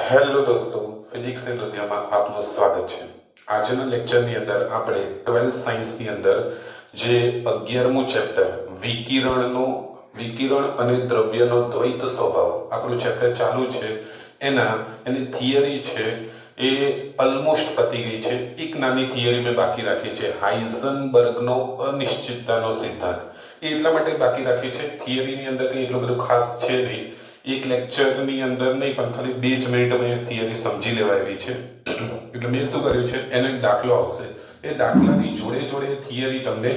Hello દોસ્તો, ફિઝિક્સની દુનિયામાં આપનું સ્વાગત છે। આજના લેક્ચરની અંદર આપણે 12th સાયન્સની અંદર જે 11મું ચેપ્ટર વિકિરણ અને દ્રવ્યનો દ્વૈત સ્વભાવ આપણું ચેપ્ટર ચાલુ છે। એની થિયરી છે એ ઓલમોસ્ટ પતી ગઈ છે। એક નાની થિયરી મેં બાકી રાખી છે, હાઇઝનબર્ગનો અનિશ્ચિતતાનો સિદ્ધાંત। એ એટલા માટે બાકી રાખી છે, થિયરીની અંદર કંઈ એટલું બધું ખાસ છે નહીં। એક લેક્ચરની અંદર નહીં પણ ખાલી 2 જ મિનિટમાં એ થિયરી સમજી લેવા એવી છે। એટલે મેં શું કર્યું છે, એનો એક દાખલો આવશે, એ દાખલાની જોડે જોડે થિયરી તમને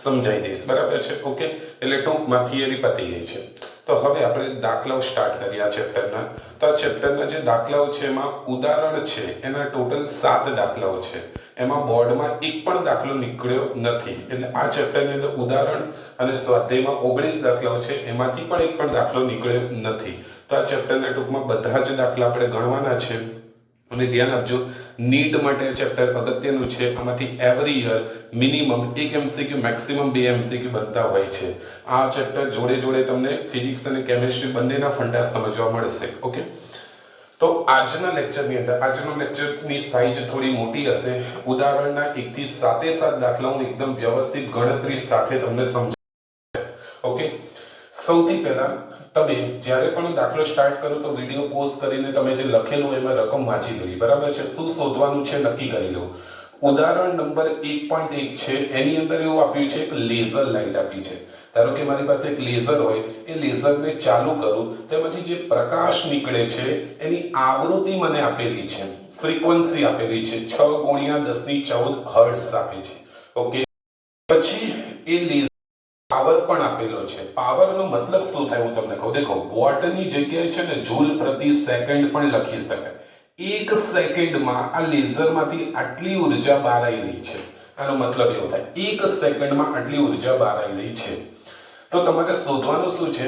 સમજાઈ દઈશ, બરાબર છે? ઓકે, એટલે ટૂંકમાં થિયરી પતી ગઈ છે। તો હવે આપણે દાખલાઓ સ્ટાર્ટ કરીએ આ ચેપ્ટરના। તો આ ચેપ્ટરના જે દાખલાઓ છે એમાં ઉદાહરણ છે, એના ટોટલ 7 દાખલાઓ છે। એમાં બોર્ડમાં એક પણ દાખલો નીકળ્યો નથી, એટલે આ ચેપ્ટરની અંદર ઉદાહરણ અને સ્વાધ્યાયમાં 19 દાખલાઓ છે, એમાંથી પણ એક પણ દાખલો નીકળ્યો નથી। તો આ ચેપ્ટરના ટૂંકમાં બધા જ દાખલા આપણે ગણવાના છે। અને ધ્યાન આપજો, નીટ માટે ચેપ્ટર અગત્યનું છે। આમાંથી every year minimum 1 MCQ maximum 2 MCQ બનતા હોય છે। આ ચેપ્ટર જોડે જોડે તમને ફિઝિક્સ અને કેમિસ્ટ્રી બંનેના ફંડા સમજવા મળશે। ઓકે, તો આજના લેક્ચરની સાઈઝ થોડી મોટી હશે। ઉદાહરણના 1 થી 7 દાખલાઓ એકદમ વ્યવસ્થિત ગણતરી સાથે તમને સમજાય। ઓકે, સૌથી પહેલા તમે જ્યારે પણ દાખલો સ્ટાર્ટ કરો તો વિડિયો પોઝ કરીને તમે જે લખેલું એમાં રકમ વાંચી લેવી, બરાબર છે? શું શોધવાનું છે નક્કી કરી લો। ઉદાહરણ નંબર 1.1 છે, એની અંદર એવું આપ્યું છે એક લેઝર લાઇટ આપી છે। ધારો કે મારી પાસે એક લેઝર હોય, એ લેઝરને ચાલુ કરું તો એમાંથી જે પ્રકાશ નીકળે છે એની આવૃત્તિ મને આપેલી છે, ફ્રીક્વન્સી આપેલી છે 6 × 10⁻14 હર્ટ્ઝ આપે છે। ઓકે, પછી એ લેઝર પાવર પણ આપેલો છે। પાવરનો મતલબ શું થાય હું તમને કહું। દેખો, વોટની જગ્યાએ છે ને જૂલ પ્રતિ સેકન્ડ પણ લખી શકાય। 1 સેકન્ડમાં આ લેઝરમાંથી આટલી ઉર્જા બહાર આવી રહી છે, આનો મતલબ એવો થાય 1 સેકન્ડમાં આટલી ઉર્જા બહાર આવી રહી છે। તો તમારે શોધવાનું શું છે,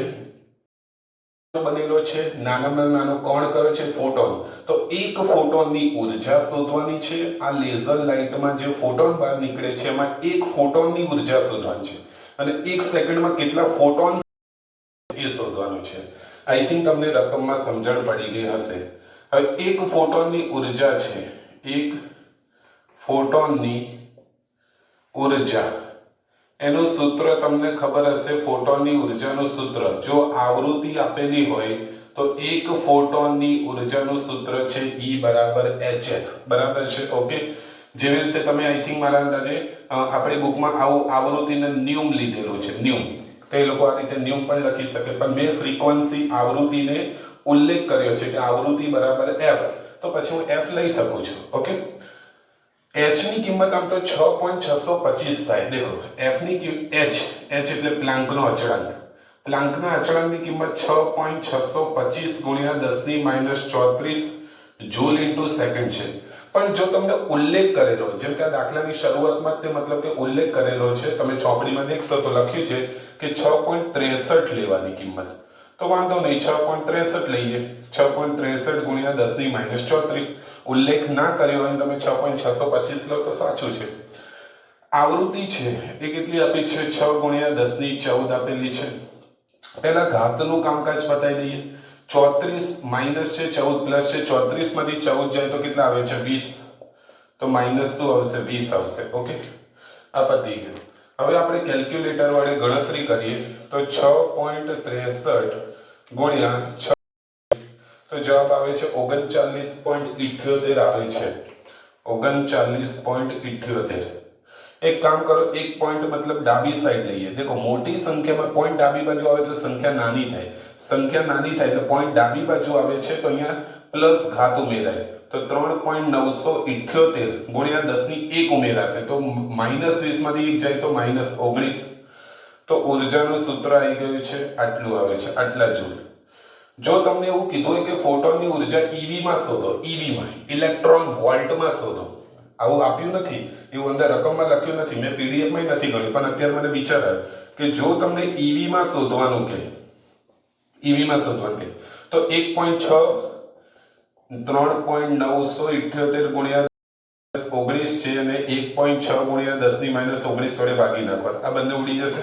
બનેલો છે નાનામાં નાનો કોણ કયો છે, ફોટોન। તો એક ફોટોનની ઉર્જા શોધવાની છે। આ લેઝર લાઇટમાં જે ફોટોન બહાર નીકળે છે એમાં એક ફોટોનની ઉર્જા શોધવાની છે, અને 1 સેકન્ડમાં કેટલા ફોટોન એ શોધવાનું છે। આઈ થિંક તમને રકમમાં સમજણ પડી ગઈ હશે। હવે એક ફોટોનની ઉર્જા છે, એક ફોટોનની ઉર્જા, એનું સૂત્ર તમને ખબર હશે। ફોટોનની ઉર્જાનું સૂત્ર, જો આવૃત્તિ આપેલી હોય તો એક ફોટોનની ઉર્જાનું સૂત્ર છે E = hf, બરાબર છે? ઓકે, જેવી રીતે તમે આઈ થિંક મારા અંદાજે આપણી બુકમાં આવું આવૃત્તિને ન્યુમ લીધેલું છે, ન્યુમ। તો એ લોકો આ રીતે ન્યુમ પણ લખી શકે, પણ મેં ફ્રીક્વન્સી આવૃત્તિને ઉલ્લેખ કર્યો છે કે આવૃત્તિ બરાબર f, તો પછી હું f લઈ શકું છું। ઓકે, h ની કિંમત આમ તો 6.625 થાય। દેખો, f ની કિંમત h એટલે પ્લાન્કનો અચળાંક, પ્લાન્કના અચળાંકની કિંમત 6.625 × 10⁻34 જૂલ * સેકન્ડ છે। પણ જો તમને ઉલ્લેખ કરેલો, જેમ કે આ દાખલાની શરૂઆતમાં તે મતલબ કે ઉલ્લેખ કરેલો છે, તમે ચોપડીમાં દેખશો તો લખ્યું છે કે 6.63 લેવાની કિંમત, તો વાંધો નહીં 6.63 લઈએ। 6.63 × 10⁻34 ઉલ્લેખ ના કર્યો હોય તમે 6.625 લો તો સાચું છે। આવૃત્તિ છે એ કેટલી આપી છે, 6 × 10⁻14 આપેલી છે। પહેલા ઘાતનું કામકાજ બતાવી દઈએ। 34 માઈનસ છે, 14 પ્લસ છે, 34 માંથી 14 જાય તો કેટલા આવે છે, 20, તો માઈનસ શું આવશે, 20 આવશે। ઓકે, આ પતી ગયું। હવે આપણે કેલ્ક્યુલેટર વડે ગણતરી કરીએ તો 6.63 × 6, તો જવાબ આવે છે 39.78 આવે છે, 39.78। એક કામ કરો, એક પોઈન્ટ મતલબ ડાબી સાઈડ લઈએ। દેખો, મોટી સંખ્યામાં પોઈન્ટ ડાબી બાજુ આવે એટલે સંખ્યા નાની થાય, સંખ્યા નાની થાય એટલે પોઈન્ટ ડાબી બાજુ આવે છે તો અહીંયા પ્લસ ઘાત ઉમેરાય, તો 3.978 × 10⁻1 ઉમેરાશે, તો -20 માંથી 1 જાય તો -19, તો ઉર્જાનું સૂત્ર આવી ગયું છે, આટલું આવે છે, આટલા જૂલ। જો તમને એવું કીધું હોય કે ફોટોનની ઉર્જા EV માં શોધો, EV માં ઇલેક્ટ્રોન વોલ્ટમાં શોધો, આવું આપ્યું નથી, એવું અંદર રકમમાં લખ્યું નથી, મેં PDF માં નથી ગણ્યું, પણ અત્યારે મને વિચાર આવ્યો કે જો તમને EV માં શોધવાનું કહે, EV માં શોધવાનું કહે તો 1.6 3.978 × 19 છે અને 1.6 × 10⁻19 વડે ભાગી નાખવા, આ બંને ઉડી જશે।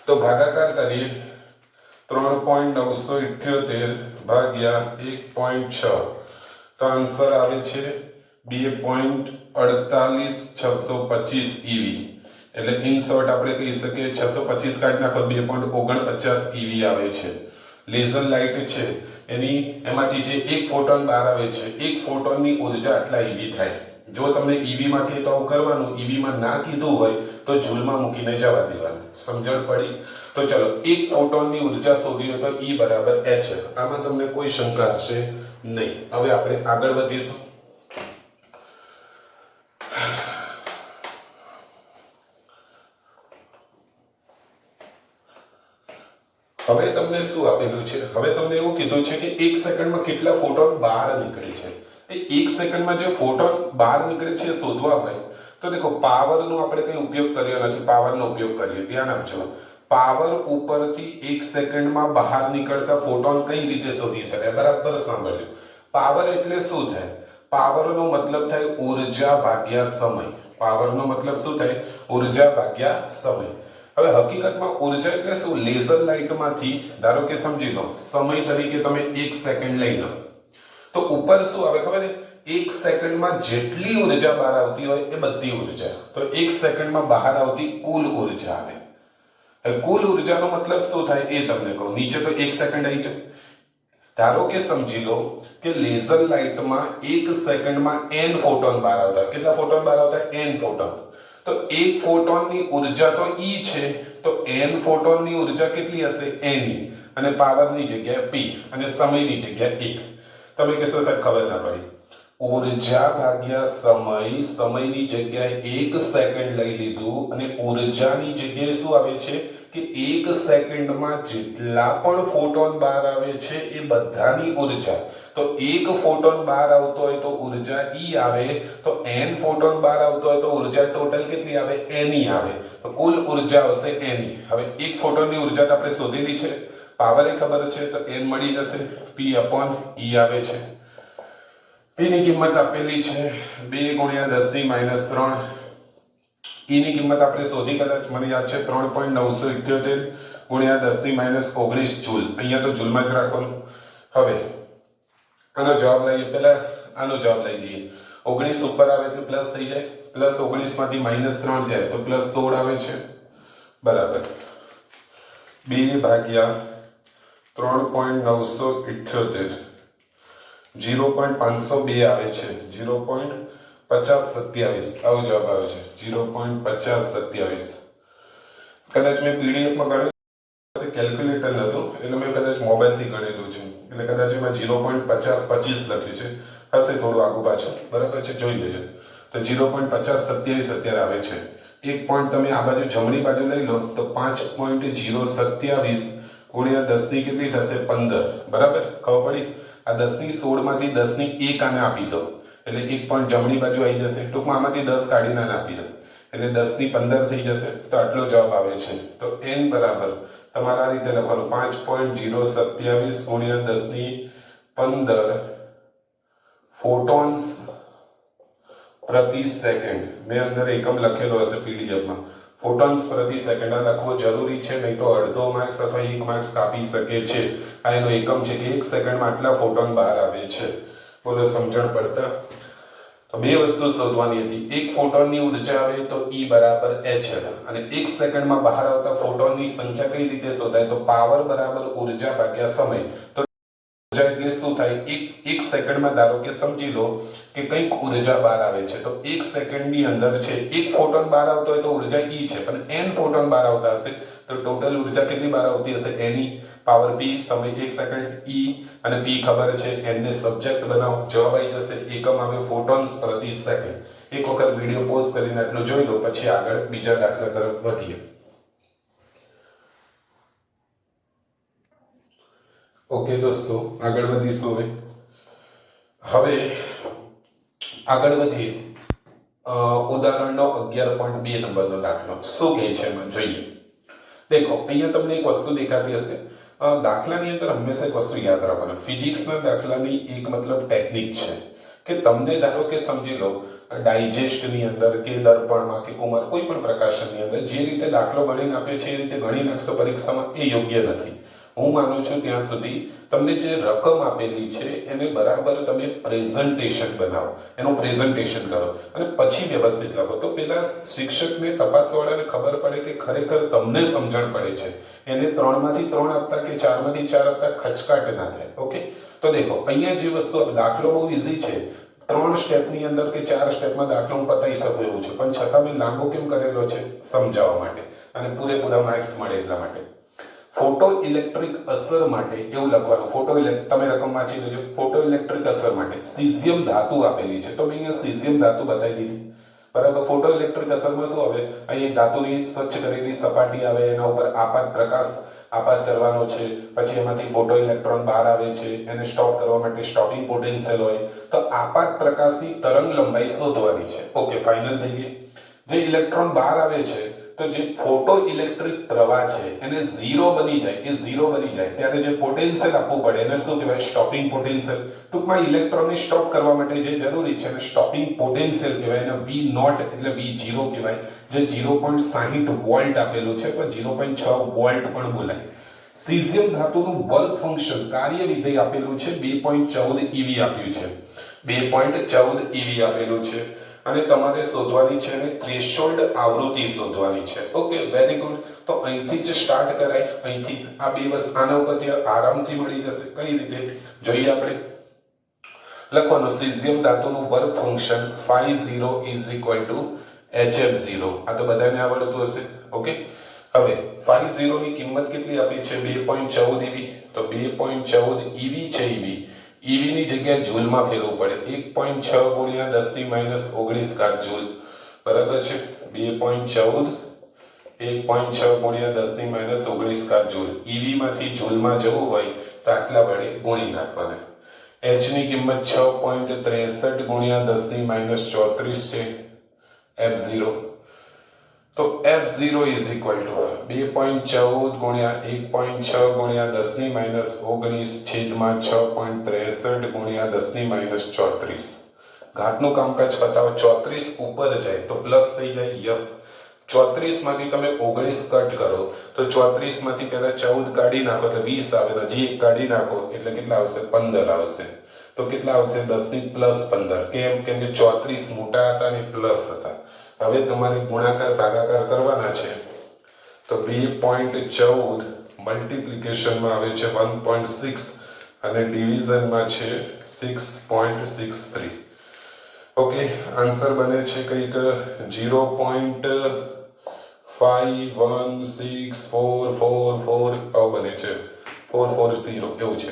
તો ભાગાકાર કરીએ 3.978 ભાગ્યા 1.6 તો આન્સર આવે છે 2.48625 EV. એટલે ઇન શોર્ટ આપણે કહી શકીએ 625 કાઢી નાખો 2.49 EV આવે છે. લેઝર લાઇટ છે એમાંથી જે એક ફોટોન બહાર આવે છે, એક ફોટોનની ઉર્જા આટલા EV થાય. જો તમને EV માં કહે તો આવું કરવાનું, EV માં ના કીધું હોય તો જૂલમાં મૂકીને જવા દેવાનું. સમજણ પડી? તો ચલો, એક ફોટોનની ઉર્જા શોધી હોય તો E બરાબર H. આમાં તમને કોઈ શંકા હશે નહીં. હવે આપણે આગળ વધીશું. હવે તમને શું આપેલું છે? હવે તમને એવું કીધું છે કે 1 સેકન્ડમાં કેટલા ફોટોન બહાર નીકળે છે. એ 1 સેકન્ડમાં જે ફોટોન બહાર નીકળે છે શોધવા હોય તો દેખો, પાવરનો આપણે કંઈ ઉપયોગ કર્યો નથી. પાવરનો ઉપયોગ કરીએ, ધ્યાન આપજો. પાવર ઉપરથી 1 સેકન્ડમાં બહાર નીકળતા ફોટોન કઈ રીતે શોધી શકાય? બરાબર સાંભળ્યું. પાવર એટલે શું થાય? પાવરનો મતલબ થાય ઉર્જા ભાગ્યા સમય. પાવરનો મતલબ શું થાય? ઉર્જા ભાગ્યા સમય. હવે હકીકતમાં ઉર્જા એટલે શું? લેઝર લાઇટમાંથી ધારો કે સમજી લો સમય તરીકે તમે 1 સેકન્ડ લઈ લો તો ઉપર શું આવે ખબર છે? 1 સેકન્ડમાં જેટલી ઉર્જા બહાર આવતી હોય એ બધી ઉર્જા. તો 1 સેકન્ડમાં બહાર આવતી કુલ ઉર્જા આવે. કુલ ઉર્જાનો મતલબ શું થાય એ તમને કહું. નીચે તો 1 સેકન્ડ આવી ગયો. ધારો કે સમજી લો કે લેઝર લાઇટમાં 1 સેકન્ડમાં n ફોટોન બહાર આવતા. કેટલા ફોટોન બહાર આવતા? n photon. તો એક ફોટોનની ઉર્જા તો E છે, તો n ફોટોનની ઉર્જા કેટલી હશે? Ne. અને પાવરની જગ્યાએ p અને સમયની જગ્યાએ 1. તમે કહેશો સાહેબ ખબર ના પડી. ઉર્જા ભાગ્યા સમય, સમયની જગ્યાએ 1 સેકન્ડ લઈ લીધું અને ઉર્જાની જગ્યાએ શું આવે છે કે 1 સેકન્ડમાં જેટલા પણ ફોટોન બહાર આવે છે એ બધાની ઉર્જા. તો એક ફોટોન બહાર આવતો હોય તો ઉર્જા E આવે, તો n ફોટોન બહાર આવતો હોય તો ઉર્જા ટોટલ કેટલી આવે? Ne આવે. તો કુલ ઉર્જા આવશે Ne. હવે એક ફોટોનની ઉર્જા આપણે શોધેલી છે, પાવર એ ખબર છે, તો n મળી જશે. P/E આવે છે. P ની કિંમત આપેલી છે 2 × 10⁻3. E ની કિંમત આપણે શોધી, કદાચ મને યાદ છે 3.978 × 10⁻19 જૂલ. અહીંયા તો જૂલમાં જ રાખવાનું. હવે આનો જવાબ લઈએ. પહેલા આનો જવાબ લઈ લઈએ. 19 ઉપર આવે તો પ્લસ થઈ જાય, પ્લસ 19 માંથી -3 જાય તો +16 આવે છે. બરાબર. 2 ભાગ્યા 3.978 0.502 આવે છે. 0.5027 આવો જવાબ આવે છે. 0.5027. કદાચ મેં પીડીએફમાં ગણ્યું, કેલ્ક્યુલેટર નહોતું એટલે મેં કદાચ મોબાઈલથી ગણેલું છે, એટલે કદાચ એમાં 0.5025 લખ્યું છે. હશે થોડું આગું પાછું. બરાબર છે, જોઈ લેજો. તો 0.5027 અત્યારે આવે છે. એક પોઈન્ટ તમે આ બાજુ જમણી બાજુ લઈ લો તો 5.027 ગુણ્યા 10 ની કેટલી થશે? 15. બરાબર, ખબર પડી? આ 10 ની 16 માંથી 10 ની 1 આને આપી દો એટલે એક પોઈન્ટ જમણી બાજુ આવી જશે. ટૂંકમાં આમાંથી 10 કાઢીને આને આપી દો એટલે 10 ની 15 થઈ જશે. તો આટલો જવાબ આવે છે. તો n બરાબર તમારા રીતે લખવાનું 5.027 ગુણ્યા 10 ની 15 ફોટોન્સ પ્રતિ સેકન્ડ. મેં અંદર એકમ લખેલો હશે પીડીએફમાં. ફોટોન્સ પ્રતિ સેકન્ડ આ લખવો જરૂરી છે, નહીં તો અડધો માર્ક્સ અથવા 1 માર્ક્સ કાપી શકે છે. આ એનો એકમ છે કે 1 સેકન્ડમાં આટલા ફોટોન બહાર આવે છે. બોલો, સમજણ પડતા? તો બે વસ્તુ શોધવાની હતી. એક ફોટોનની ઉર્જા આવે તો E બરાબર H અને 1 સેકન્ડમાં બહાર આવતા ફોટોનની સંખ્યા કઈ રીતે શોધાય? તો પાવર બરાબર ઉર્જા ભાગ્યા સમય. તો ઉર્જા એટલે શું થાય? એક સેકન્ડમાં ધારો કે સમજી લો કે કંઈક ઉર્જા બહાર આવે છે, તો 1 સેકન્ડની અંદર છે એક ફોટોન બહાર આવતો હોય તો ઉર્જા E છે, પણ n ફોટોન બહાર આવતા હશે તો ટોટલ ઉર્જા કેટલી બહાર આવતી હશે? Ne. પાવર P, સમય 1 સેકન્ડ, E અને P ખબર છે. n ને સબ્જેક્ટ બનાવો, જવાબ આવી જશે. એકમ આવે ફોટોન્સ પ્રતિ સેકન્ડ. એક વખત વિડિયો પોઝ કરીને આટલું જોઈ લો, પછી આગળ બીજા દાખલા તરફ વધીએ. ઓકે દોસ્તો, આગળ વધીશું. હવે આગળ વધીએ. ઉદાહરણનો 11.2 નંબરનો દાખલો શું કહે છે એમાં જોઈએ. દેખો, અહીંયા તમને એક વસ્તુ દેખાતી હશે. દાખલાની અંદર હંમેશા એક વસ્તુ યાદ રાખવાનું. ફિઝિક્સના દાખલાની એક મતલબ ટેકનિક છે કે તમને ધારો કે સમજી લો ડાયજેસ્ટની અંદર કે દર્પણમાં કે કુમાર કોઈ પણ પ્રકાશનની અંદર જે રીતે દાખલો ગણીને આપ્યો છે એ રીતે ગણી નાખશો પરીક્ષામાં, એ યોગ્ય નથી. હું માનું છું ત્યાં સુધી તમને જે રકમ આપેલી છે એને બરાબર તમે પ્રેઝન્ટેશન બનાવો, એનું પ્રેઝન્ટેશન કરો અને પછી વ્યવસ્થિત લખો. તો પેલા શિક્ષકને તપાસવાળાને ખબર પડે કે ખરેખર તમને સમજણ પડે છે. એને 3 માંથી 3 આપતા કે 4 માંથી 4 આપતા ખચકાટ ના થાય. ઓકે, તો દેખો અહીંયા જે વસ્તુ, દાખલો બહુ ઈઝી છે, 3 સ્ટેપની અંદર કે 4 સ્ટેપમાં દાખલો હું પતાવી શકું એવું છે, પણ છતાં મેં લાંબો કેમ કરેલો છે? સમજાવવા માટે અને પૂરેપૂરા માર્ક્સ મળે એટલા માટે. ફોટો ઇલેક્ટ્રિક અસર માટે એવું લખવાનું, તમે રકમ વાંચી લેજો. ફોટો ઇલેક્ટ્રિક અસર માટે સીઝિયમ ધાતુ આપેલી છે, તો મેં અહીંયા સીઝિયમ ધાતુ બતાવી દીધી. બરાબર. ફોટો ઇલેક્ટ્રિક અસરમાં શું આવે? અહીં ધાતુની સ્વચ્છ કરેલી સપાટી આવે, એના ઉપર પ્રકાશ આપાત કરવાનો છે, પછી એમાંથી ફોટો ઇલેક્ટ્રોન બહાર આવે છે, એને સ્ટોપ કરવા માટે સ્ટોપિંગ પોટેન્શિયલ હોય. તો આપાત પ્રકાશની તરંગ લંબાઈ શોધવાની છે. ઓકે, ફાઇનલ થઈ ગઈ. જે ઇલેક્ટ્રોન બહાર આવે છે, તો જે ફોટો ઇલેક્ટ્રિક પ્રવાહ છે એને ઝીરો બની જાય ત્યારે જે પોટેન્શિયલ આપવું પડે એને શું કહેવાય? Stopping potential. ટૂંકમાં ઇલેક્ટ્રોનને સ્ટોપ કરવા માટે જે જરૂરી છે એને સ્ટોપિંગ પોટેન્શિયલ કહેવાય. એને V નોટ એટલે V0 કહેવાય. જે 0.60 વોલ્ટ આપેલું છે, પણ 0.6 વોલ્ટ પણ બોલાય. સીઝિયમ ધાતુનું વર્ક ફંક્શન, કાર્ય વિધેય આપેલું છે 2.14 eV આપ્યું છે. 2.14 eV આપેલું છે અને તમારે શોધવાની છે અને થ્રેશોલ્ડ આવૃત્તિ શોધવાની છે. Okay, very good. તો અહીંથી જ સ્ટાર્ટ કરાય. અહીંથી આ બે વસ્તુ આના ઉપરથી આરામથી મળી જશે. કઈ રીતે જોઈએ આપણે? લખવાનું સીઝિયમ ધાતુનું વર્ક ફંક્શન φ0 hf0. આ તો બધાને આવડતું હશે. ઓકે, હવે φ0 ની કિંમત કેટલી આપી છે? 2.14 eV. તો 2.14 eV છે. eV ની જગ્યાએ જૂલમાં ફેરવવું પડે. 1.6 ગુણ્યા 10⁻19 ઘાત જૂલ. બરાબર છે? 2.14 1.6 ગુણ્યા 10⁻19 ઘાત જૂલ. eV માંથી જૂલમાં જવું હોય તો આટલા વડે ગુણી નાખવાના. h ની કિંમત 6.63 ગુણ્યા 10⁻34 છે. f0 તો f0 2.14 ગુણ્યા 1.6 ગુણ્યા 10⁻19 છેદમાં 6.63 ગુણ્યા 10⁻34. ઘાતનું કામકાજ પતાવો. 34 ઉપર જાય તો પ્લસ થઈ જાય. યસ. 34 માંથી તમે 19 કટ કરો તો 34 માંથી પહેલા 14 કાઢી નાખો એટલે 20 આવે. હજી એક કાઢી નાખો એટલે કેટલા આવશે? 15 આવશે. તો કેટલા આવશે? 10 ની પ્લસ 15. કેમ કે 34 મોટા હતા અને પ્લસ હતા. હવે તમારે ગુણાકાર ભાગાકાર કરવાના છે. તો 2.14 મલ્ટીપ્લિકેશનમાં આવે છે 1.6 અને ડિવિઝનમાં છે 6.63. ઓકે, આન્સર બને છે કંઈક 0.516444 બને છે. 440 એવું છે.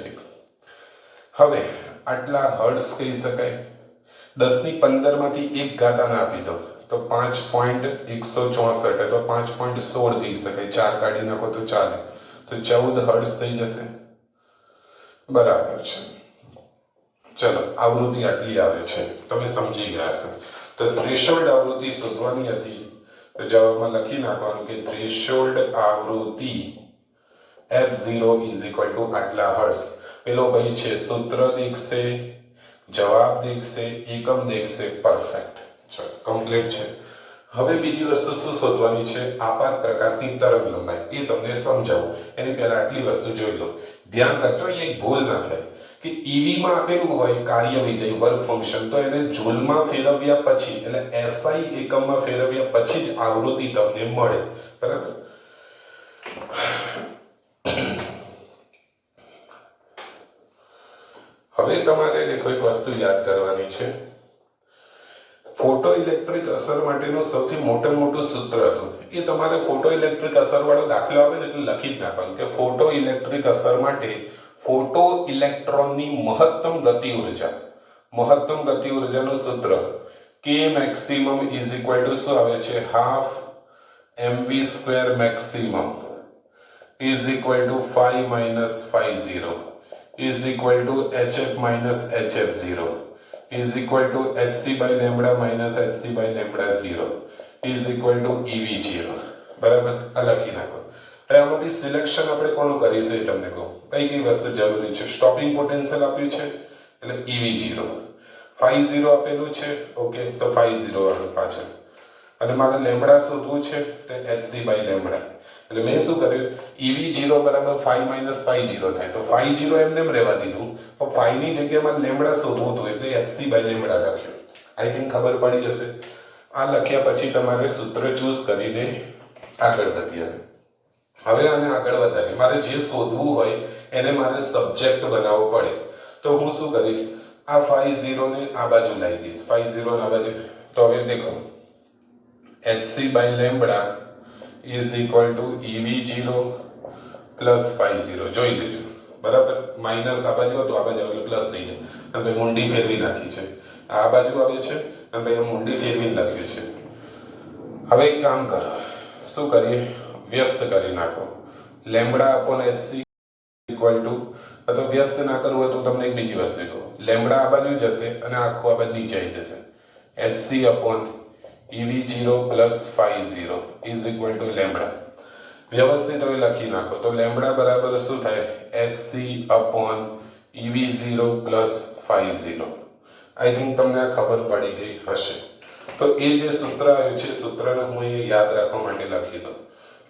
હવે આટલા હર્ટ્ઝ કહી શકાય. 10 ની 15 માંથી એક ઘાત આને આપી દો તો 5.164 એટલે 5.16 કહી શકાય. 4 કાઢી નાખો તો ચાલે. તો 14 હર્ટ્ઝ થઈ જશે. બરાબર છે. ચલો, આવૃત્તિ આટલી આવે છે, તમે સમજી ગયા હશો. તો થ્રેશોલ્ડ આવૃત્તિ શોધવાની હતી. તો જવાબમાં લખી નાખવાનું કે થ્રેશોલ્ડ આવૃત્તિ f0 આટલા હર્ટ્ઝ. પેલો ભાઈ છે સૂત્ર દેખશે, જવાબ દેખશે, એકમ દેખશે. પરફેક્ટ. ચલો, કમ્પ્લીટ છે. હવે બીજી વસ્તુ શું શોધવાની છે? આપાત પ્રકાશની તરંગ લંબાઈ. એ તમને સમજાવું એની પહેલા આટલી વસ્તુ જોઈ લો. ધ્યાન રાખજો, અહીંયા એક ભૂલ ના થાય કે ઈવી માં આપેલું હોય કાર્ય વિધેય વર્ક ફંક્શન, તો એને જૂલમાં ફેરવ્યા પછી એટલે SI એકમમાં ફેરવ્યા પછી જ આવૃત્તિ તમને મળે. બરાબર. હવે તમારે દેખો એક વસ્તુ યાદ કરવાની છે. ફોટો ઇલેક્ટ્રિક અસર માટેનું સૌથી મોટું સૂત્ર હતું. એ તમારે ફોટો ઇલેક્ટ્રિક અસર વાળો દાખલો આવે ને એટલે લખી જ નાખવાનું કે ફોટો ઇલેક્ટ્રિક અસર માટે ફોટો ઇલેક્ટ્રોનની મહત્તમ ગતિ ઉર્જાનું સૂત્ર K maximum શું આવે છે? Half mv² maximum = 5 - φ0 hf - hf0 hc/λ - hc/λ0 ev0. બરાબર. આ લખી નાખો. હવે આમાંથી સિલેક્શન આપણે કોનું કરીશું એ તમને કહું. કઈ વસ્તુ જરૂરી છે? સ્ટોપિંગ પોટેન્શિયલ આપ્યું છે એટલે ev0. φ0 આપેલું છે. ઓકે, તો φ0 વાળું પાછળ. અને મારે લેમ્બડા શોધવું છે તો hc/λ. એટલે મેં શું કર્યું, EV0 બરાબર 5 - phi 0 થાય, તો phi 0 એમને એમ રહેવા દીધું, પણ phi ની જગ્યામાં લેમ્બડા શોધવું હતું એટલે hc/લેમ્બડા લખ્યું. આઈ થિંક ખબર પડી હશે. આ લખ્યા પછી તમારે સૂત્ર ચૂઝ કરીને આગળ વધીએ. હવે આને આગળ વધારી મારે જે શોધવું હોય એને મારે સબ્જેક્ટ બનાવવો પડે. તો હું શું કરીશ, આ phi 0 ને આ બાજુ લાવી દઈશ, phi 0 આ બાજુ. તો હવે દેખો hc/લેમ્બડા is equal to EV0 plus phi 0. જોઈ લેજો બરાબર. માઇનસ આ બાજુ હતું, આ બાજુ એટલે પ્લસ થઈ જાય, અને મુંડી ફેરવી નાખી છે. આ બાજુ આવે છે અને અહીંયા મુંડી ફેરવીને લખ્યું છે. હવે એક કામ કરો, શું કરીએ, વ્યસ્ત કરી નાખો. Lambda upon hc equal to, અથવા વ્યસ્ત ના કરવું હોય તો તમને એક બીજી વસ્તુ કહું, લેમ્બડા આ બાજુ જશે અને આખું આ બાજુ નીચે આવી જશે. hc upon EV0 plus phi 0 is equal two lambda. વ્યવસ્થિત હવે લખી નાખો. તો લેમ્બડા બરાબર શું થાય, hc upon EV0 plus phi 0. I think તમને આ ખબર પડી ગઈ હશે. તો એ જે સૂત્ર આવ્યું છે, સૂત્રને હું અહીંયા યાદ રાખવા માટે લખી દઉં.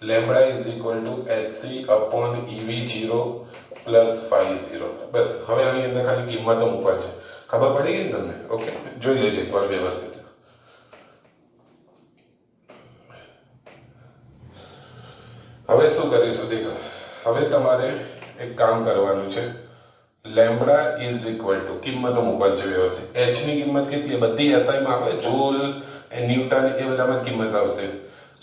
Lambda is equal to hc upon EV0 plus phi 0. બસ હવે આની અંદર ખાલી કિંમતો મૂકવા છે. ખબર પડી ગઈ ને તમને? ઓકે, જોઈ લેજો એકવાર વ્યવસ્થિત. હવે શું કરીશું દેખો, હવે તમારે એક કામ કરવાનું છે. લેમ્બડા ઇઝ ઇક્વલ ટુ કિંમતો મૂકવાની છે વ્યવસ્થિત. h ની કિંમત કેટલી, બધી SI માં આવે, જૂલ, ન્યૂટન એ બધામાં કિંમત આવશે.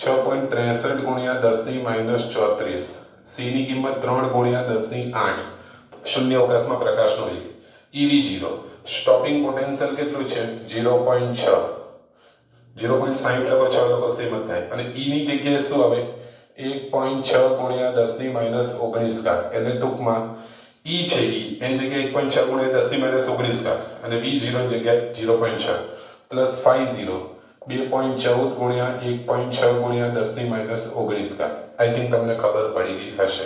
6.63 ગુણ્યા 10 - 34. c ની કિંમત 3 ગુણ્યા 10 - 8. શૂન્ય અવકાશમાં પ્રકાશનો વેગ. EV0 સ્ટોપિંગ પોટેન્શિયલ કેટલું છે, 0.6. 0.60 લખો, 6 લખો, સેમ જ થાય. અને e ની જગ્યાએ શું આવે, 1.6 ગુણ્યા 10 - 19 એટલે ટૂંકમાં e છે, એની જગ્યાએ 1.6 ગુણ્યા 10 - 19 અને v0 ની જગ્યાએ 0.6 પ્લસ phi 0 2.14 ગુણ્યા 1.6 ગુણ્યા 10 - 19. આઈ થિંક તમને ખબર પડી ગઈ હશે.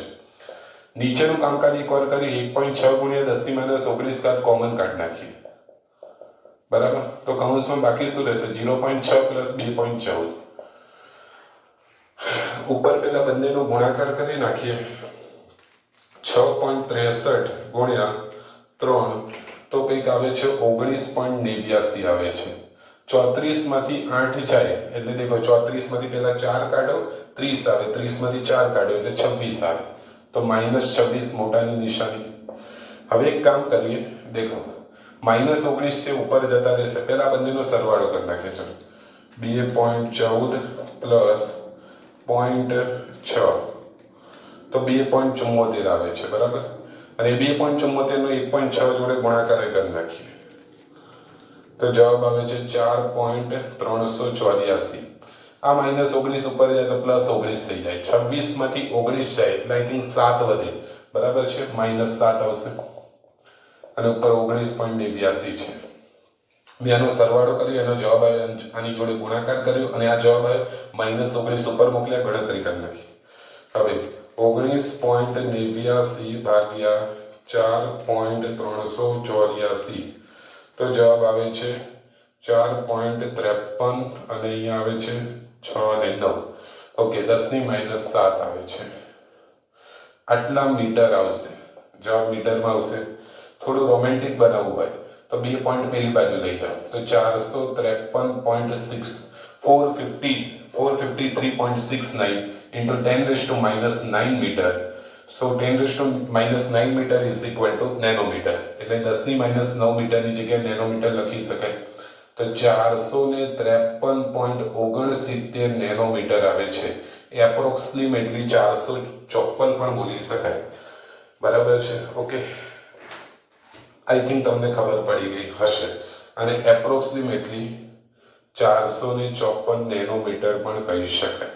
નીચેનું કામકાજ એકવાર કરી 1.6 ગુણ્યા 10 - 19 કોમન કાઢી નાખીએ. બરાબર. તો કૌંસમાં બાકી શું રહેશે, 0.6 પ્લસ 2.14. ઉપર પેલા બંનેનો ગુણાકાર કરી નાખીએ. 6.63 ગુણ્યા 3 તો કંઈક આવે છે 19.89 આવે છે. 34 માંથી 8 જાય એટલે દેખો 34 માંથી પેલા 4 કાઢો, 30 આવે, 30 માંથી 4 કાઢો એટલે 26 આવે. તો -26 મોટાની નિશાની. હવે એક કામ કરીએ, દેખો -19 છે, ઉપર જતા રહેશે. પેલા બંનેનો સરવાળો કરી નાખીએ. ચલો 2.14 પ્લસ 0.6 તો 2.74 આવે છે બરાબર. અને 2.74 નો 1.6 જોડે ગુણાકાર કરી નાખીએ તો જવાબ આવે છે 4.384. આ -19 ઉપર જાય તો +19 થઈ જાય. 26 માંથી 19 જાય એટલે આઈ થિંક 7 વધે બરાબર છે, -7 આવશે. અને ઉપર 19.89 છે. મેં આનો સરવાળો કર્યો, એનો જવાબ આવ્યો, આની જોડે ગુણાકાર કર્યો અને આ જવાબ આવ્યો -19 ઉપર મોકલ્યા, ગણતરી કરી નાખી. હવે 19.89 ભાગ્યા 4.384 તો જવાબ આવે છે 4.53 અને અહીંયા આવે છે 6 અને 9. ઓકે, 10 - 7 આવે છે. આટલા મીટર આવશે. જવાબ મીટરમાં આવશે. થોડું રોમેન્ટિક બનાવવું હોય તો 2 પોઈન્ટ પેલી બાજુ લઈ જાઓ તો 453.6 453.69 into 10⁻⁹ metre. So 10⁻⁹ metre is equal to nanometre. એટલે 10⁻⁹ મીટરની જગ્યાએ નેનોમીટર લખી શકાય. તો 453.69 નેનોમીટર આવે છે. એ એપ્રોક્સિમેટલી 454 પણ બોલી શકાય. બરાબર છે? ઓકે, આઈ થિંક તમને ખબર પડી ગઈ હશે. અને એપ્રોક્સિમેટલી 454 નેનોમીટર પણ કહી શકાય.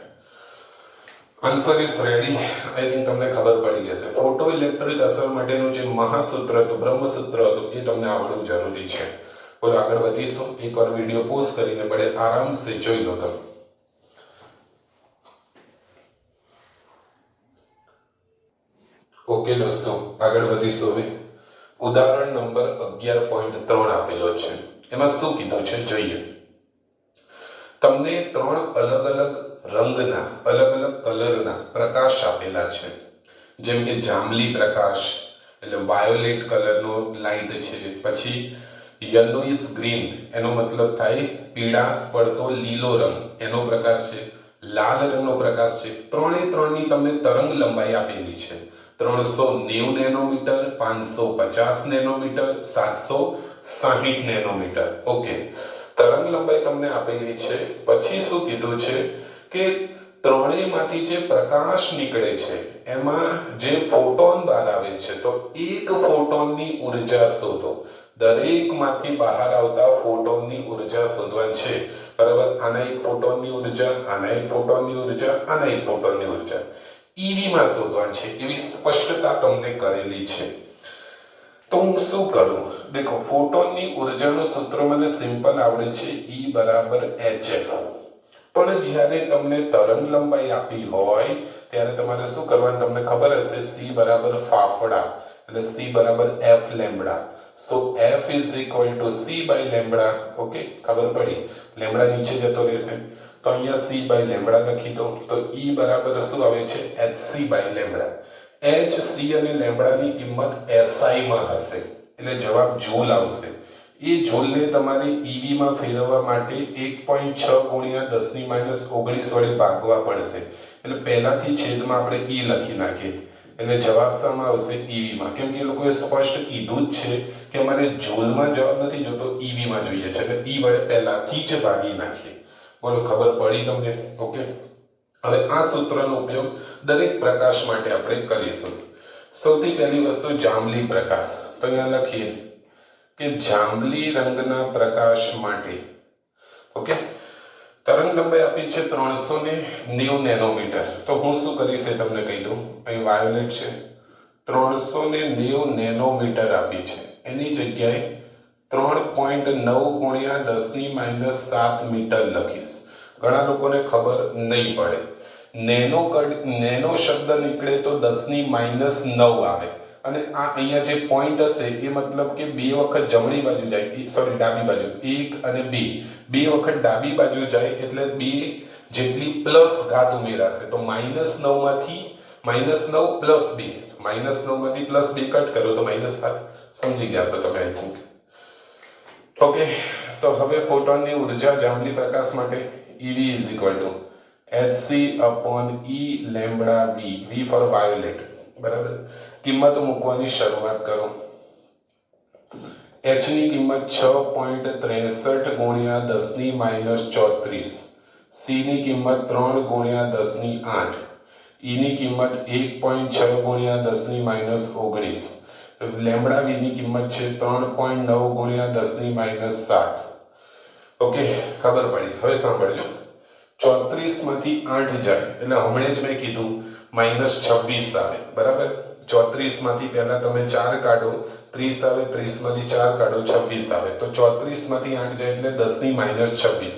Answer is ready. I think તમને ખબર પડી ગઈ હશે. ફોટો ઇલેક્ટ્રિક અસર માટેનું જે મહાસૂત્ર હતું, બ્રહ્મસૂત્ર હતું, એ તમને આવડવું જરૂરી છે. બોલો, આગળ વધીશું. એકવાર વિડીયો પોઝ કરીને બડે આરામ સે જોઈ લો તમે. ઓકે દોસ્તો, આગળ વધીશું. હવે ઉદાહરણ નંબર 11.3 આપેલો છે. એમાં શું કીધું છે જોઈએ. તમને 3 અલગ અલગ રંગના અલગ અલગ કલરના પ્રકાશ આપેલા છે, જેમ કે જાંબલી પ્રકાશ એટલે વાયોલેટ કલરનો લાઇટ છે, પછી યલોઇશ ગ્રીન એનો મતલબ થાય પીળાશ પડતો લીલો રંગ એનો પ્રકાશ છે, લાલ રંગનો પ્રકાશ છે. ત્રણે ત્રણની તમને તરંગ લંબાઈ આપેલી છે 390 નેનોમીટર, 550 નેનોમીટર, 760 નેનોમીટર. ઓકે, તરંગ લંબાઈ તમને આપેલી છે. પછી શું કીધું છે કે ત્રણેયમાંથી જે પ્રકાશ નીકળે છે એમાં જે ફોટોન બહાર આવે છે, તો એક ફોટોનની ઉર્જા શોધો. દરેકમાંથી બહાર આવતા ફોટોનની ઉર્જા શોધવાની છે, બરાબર. આના એક ફોટોનની ઉર્જા, આના એક ફોટોનની ઉર્જા, આના એક ફોટોનની ઉર્જા ઈવીમાં શોધવાની છે, એવી સ્પષ્ટતા તમને કરેલી છે. તો હું શું કરું? દેખો, ફોટોનની ઉર્જાનું સૂત્ર મને સિમ્પલ આવડે છે, E બરાબર hf. પણ જ્યારે તમને તરંગ લંબાઈ આપી હોય ત્યારે તમારે શું કરવાનું? તમને ખબર હશે C બરાબર ફાફડા એટલે C બરાબર f lambda. So f is equal to C by lambda. Okay, ખબર પડી? લેમ્બડા નીચે જતો રહેશે તો અહીંયા C બાય લેમ્બડા લખી દો. તો E બરાબર શું આવે છે? hc by lambda. hc અને લેમ્બડાની કિંમત SI માં હશે એટલે જવાબ જૂલ આવશે. એ જૂલને તમારે ઈવીમાં ફેરવવા માટે 1.6 ગુણ્યા 10⁻19 વડે ભાગવા પડશે. એટલે પહેલાથી છેદમાં આપણે E લખી નાખીએ એટલે જવાબ શામાં આવશે? ઈવીમાં. કેમ કે એ લોકોએ સ્પષ્ટ કીધું જ છે કે અમારે જૂલમાં જવાબ નથી જોતો, ઈવીમાં જોઈએ છે, એટલે E વડે પહેલાથી જ ભાગી નાખીએ. બોલો, ખબર પડી તમને? ઓકે, હવે આ સૂત્રનો ઉપયોગ દરેક પ્રકાશ માટે આપણે કરીશું. સૌથી પહેલી વસ્તુ જાંબલી પ્રકાશ. તો અહીંયા લખીએ કે જાંબલી રંગના પ્રકાશ માટે, ઓકે, તરંગ લંબાઈ આપી છે 390 નેનોમીટર. તો હું શું કરીશ એ તમને કહી દઉં. અહીં વાયોલેટ છે, 390 નેનોમીટર આપી છે, એની જગ્યાએ 3.9 ગુણ્યા 10⁻7 મીટર લખીશ. ઘણા લોકોને ખબર નહીં પડે. નેનો શબ્દ નીકળે તો 10⁻9 આવે અને આ અહીંયા જે પોઈન્ટ હશે એ મતલબ કે બે વખત જમણી બાજુ જાય, સોરી ડાબી બાજુ, 1 અને 2 બે વખત ડાબી બાજુ જાય એટલે 2 જેટલી પ્લસ ઘાત ઉમેરાશે. તો -9 માંથી -9 પ્લસ 2, -9 માંથી પ્લસ 2 કટ કરો તો -7. સમજી ગયા છો તમે, આઈ થિંક. ઓકે, તો હવે ફોટોનની ઉર્જા જાંબલી પ્રકાશ માટે EV is equal to hc upon E lambda V for violet. બરાબર, કિંમતો મૂકવાની શરૂઆત કરો. h ની કિંમત 6.63 ગુણ્યા 10⁻34, c ની કિંમત 3 ગુણ્યા 10⁸, e ની કિંમત 1.6 ગુણ્યા 10⁻19, લેમ્બડા v ની કિંમત છે 3.9 ગુણ્યા 10⁻7. ઓકે, ખબર પડી? હવે સાંભળજો, 34 માંથી 8 જાય એટલે હમણાં જ મેં કીધું -26 આવે. બરાબર, 34 માંથી પહેલા તમે 4 કાઢો, 30 આવે, 30 માંથી 4 કાઢો, 26 આવે. તો 34 માંથી 8 જાય એટલે 10⁻26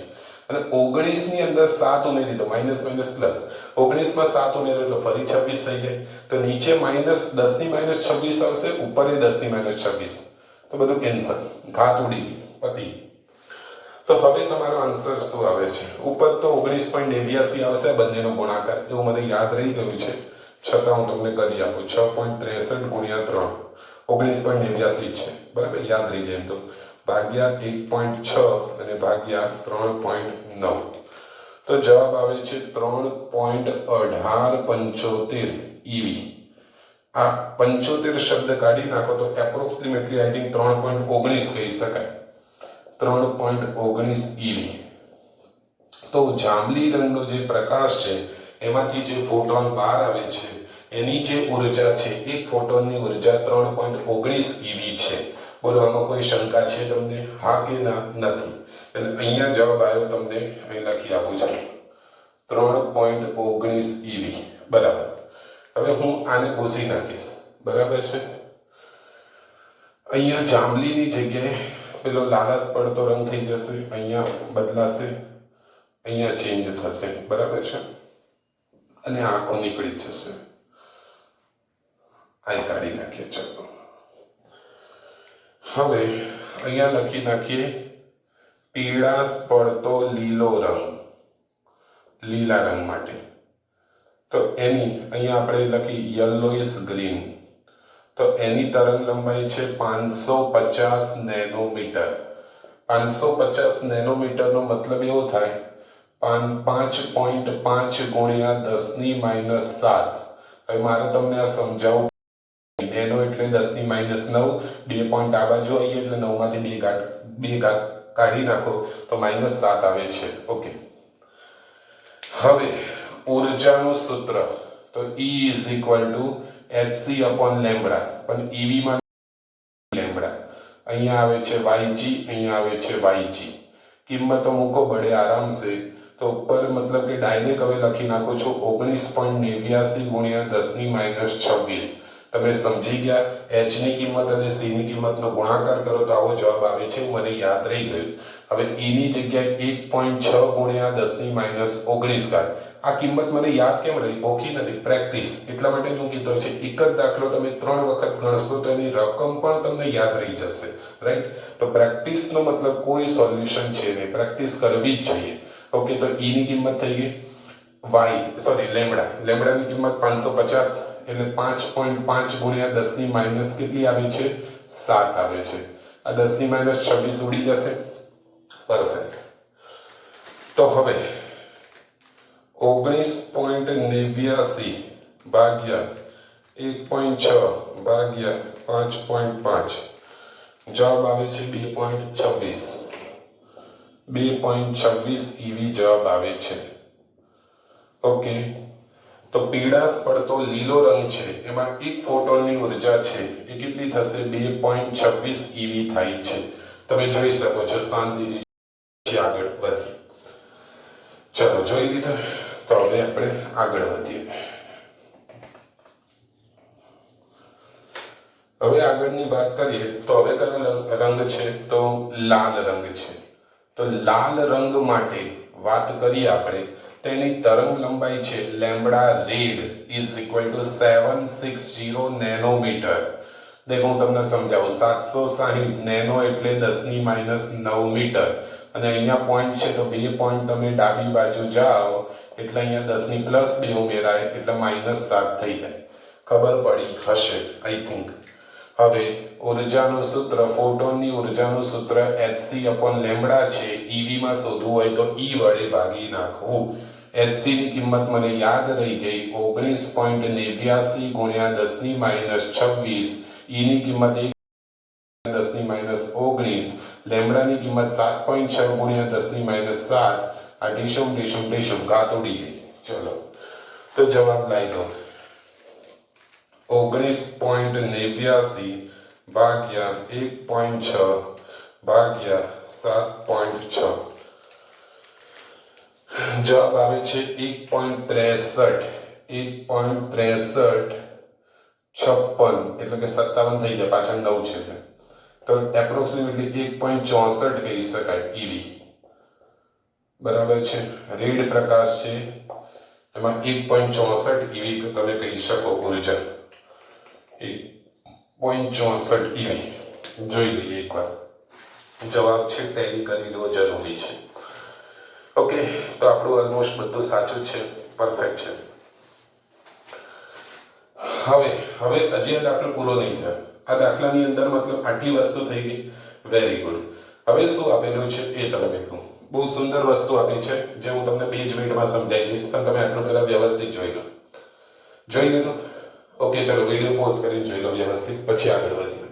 અને 19 ની અંદર 7 ઉમેરી દો, માઇનસ માઇનસ પ્લસ. 19 માં 7 ઉમેરો એટલે ફરી 26 થઈ જાય. તો નીચે -10⁻26 આવશે, ઉપર એ 10⁻26. તો બધું કેન્સલ, ઘાત ઉડી ગઈ, પતી. તો હવે તમારો આન્સર શું આવે છે? ઉપર તો 19.89 આવશે બંનેનો ગુણાકાર, એવું મને યાદ રહી ગયું છે, છતાં હું તમને કરી આપું. 6.63 ગુણ્યા 3 19.89 છે. બરાબર, યાદ રહી જાય એમ તો. ભાગ્યા 1.6 અને ભાગ્યા 3.9. તો જવાબ આવે છે 3.1875 ઈવી. આ 75 શબ્દ કાઢી નાખો તો એપ્રોક્સિમેટલી આઈ થિંક 3.19 કહી શકાય. 3.19 ઈવી. તો જાંબલી રંગનો જે પ્રકાશ છે એમાંથી જે ફોટોન બહાર આવે છે એની જે ઉર્જા છે, એક ફોટોનની ઉર્જા 3.19 ઈવી છે. બોલો, આમાં કોઈ શંકા છે તમને? હા કે ના? નથી. એટલે અહીંયા જવાબ આવ્યો તમને, અહીં લખી આપું છું 3.19 ઈવી. બરાબર. હવે હું આને ભૂસી નાખીશ. બરાબર છે. અહીંયા જાંબલીની જગ્યાએ પેલો લાલાશ પડતો રંગ થઈ જશે, અહીંયા બદલાશે, અહીંયા ચેન્જ થશે. બરાબર છે. અને આંખો નીકળી જશે. આ કાઢી નાખીએ. ચલો, હવે અહીંયા લખી નાખીએ પીળાશ પડતો લીલો રંગ. લીલા રંગ માટે. તો એની અહીંયા આપણે લખી યલોઇશ ગ્રીન, તો એની તરંગ લંબાઈ છે 550 નેનોમીટર. 550 નેનોમીટરનો મતલબ એવો થાય 5.5 ગુણ્યા 10⁻7. હવે મારે તમને આ સમજાવવું. નેનો એટલે 10⁻9, 2 પોઈન્ટ આ બાજુ આવીએ એટલે 9 માંથી 2 કાઢી નાખો તો -7 આવે છે. ઓકે, હવે ઉર્જાનું સૂત્ર તો E = hc/λ, પણ EV માં લેમ્બડા અહીંયા આવે છે yg, અહીંયા આવે છે yg. કિંમતો મૂકો બડે આરામ સે. તો ઉપર મતલબ કે ડાયરેક્ટ હવે લખી નાખો છો 19.89 ગુણ્યા 10⁻26. તમે સમજી ગયા. h ની કિંમત અને c ની કિંમતનો ગુણાકાર કરો તો આવો જવાબ આવે છે. મને યાદ રહી ગયું. હવે e ની જગ્યાએ 1.6 ગુણ્યા 10⁻19. આ કિંમત મને યાદ કેમ રહી? ઓછી નથી, પ્રેક્ટિસ. એટલા માટે હું કીધો છે એક જ દાખલો તમે 3 વખત ગણશો તો એની રકમ પણ તમને યાદ રહી જશે. રાઈટ? તો પ્રેક્ટિસનો મતલબ કોઈ સોલ્યુશન છે નહીં, પ્રેક્ટિસ કરવી જ જોઈએ. ઓકે, તો e ની કિંમત થઈ ગઈ લેમ્બડાની કિંમત 550 એટલે 5.5 ગુણ્યા 10⁻- કેટલી આવે છે? 7 આવે છે. આ 10⁻26 ઉડી જશે. પરફેક્ટ. તો હવે 19.89 ભાગ્યા 1.6 ભાગ્યા 5.5 જવાબ આવે છે 2.26. 2.26 EV જવાબ આવે છે. ઓકે, તો પીળાશ પડતો લીલો રંગ છે એમાં એક ફોટોનની ઉર્જા છે એ કેટલી થશે? 2.26 EV થાય છે. તમે જોઈ શકો છો. શાંતિથી આગળ વધીએ. ચલો, જોઈ લીધા. તો હવે આપણે આગળ વધીએ. હવે આગળની વાત કરીએ તો હવે કયો રંગ છે? તો લાલ રંગ છે. તો લાલ રંગ માટે વાત કરીએ આપણે, તેની તરંગ લંબાઈ છે લેમ્બડા રેડ = 760 નેનોમીટર. દેખો હું તમને સમજાવું. 760 નેનો એટલે 10⁻9 મીટર. અને અહીંયા પોઈન્ટ છે તો 2 પોઈન્ટ તમે ડાબી બાજુ જાઓ એટલે અહીંયા 10+2 ઉમેરાય એટલે -7 થઈ જાય. ખબર પડી હશે આઈ થિંક. હવે ઉર્જાનું સૂત્ર, ફોટોનની ઉર્જાનું સૂત્ર hc/λ છે. EV માં શોધવું હોય તો E વડે ભાગી નાખવું. hc ની કિંમત મને યાદ રહી ગઈ 19.89 ગુણ્યા 10⁻26. E ની કિંમત 10⁻19. લેમ્બડાની કિંમત 7.6 ગુણ્યા 10⁻7. આ ડીશમ ઘાત ઉડી ગઈ. ચલો, તો જવાબ લાવી દો. 19.89 ભાગ્યા 1.6 ભાગ્યા 7.6 જવાબ આવે છે 1.63. 1.6356 એટલે કે 57 થઈ જાય, પાછળ 9 છે એટલે. તો એપ્રોક્સિમેટલી 1.64 કહી શકાય EV. બરાબર છે. રેડ પ્રકાશ છે એમાં 1.64 EV તમે કહી શકો ઉર્જા. 1.64 EV. જોઈ લઈએ એકવાર. જવાબ છે ટેલી કરી લો, જરૂરી છે. ઓકે, તો આપણું ઓલમોસ્ટ બધું સાચું છે, પરફેક્ટ છે. હવે હજી આ દાખલો પૂરો નહીં થયો. આ દાખલાની અંદર મતલબ આટલી વસ્તુ થઈ ગઈ. Very good. હવે શું આપેલું છે એ તમને કહું. બહુ સુંદર વસ્તુ આપી છે જે હું તમને 2 જ મિનિટમાં સમજાવી દઈશ, પણ તમે આટલું પહેલા વ્યવસ્થિત જોઈ લો. જોઈ લીધું? ઓકે, ચલો વિડીયો પોઝ કરીને જોઈ લો વ્યવસ્થિત, પછી આગળ વધીએ.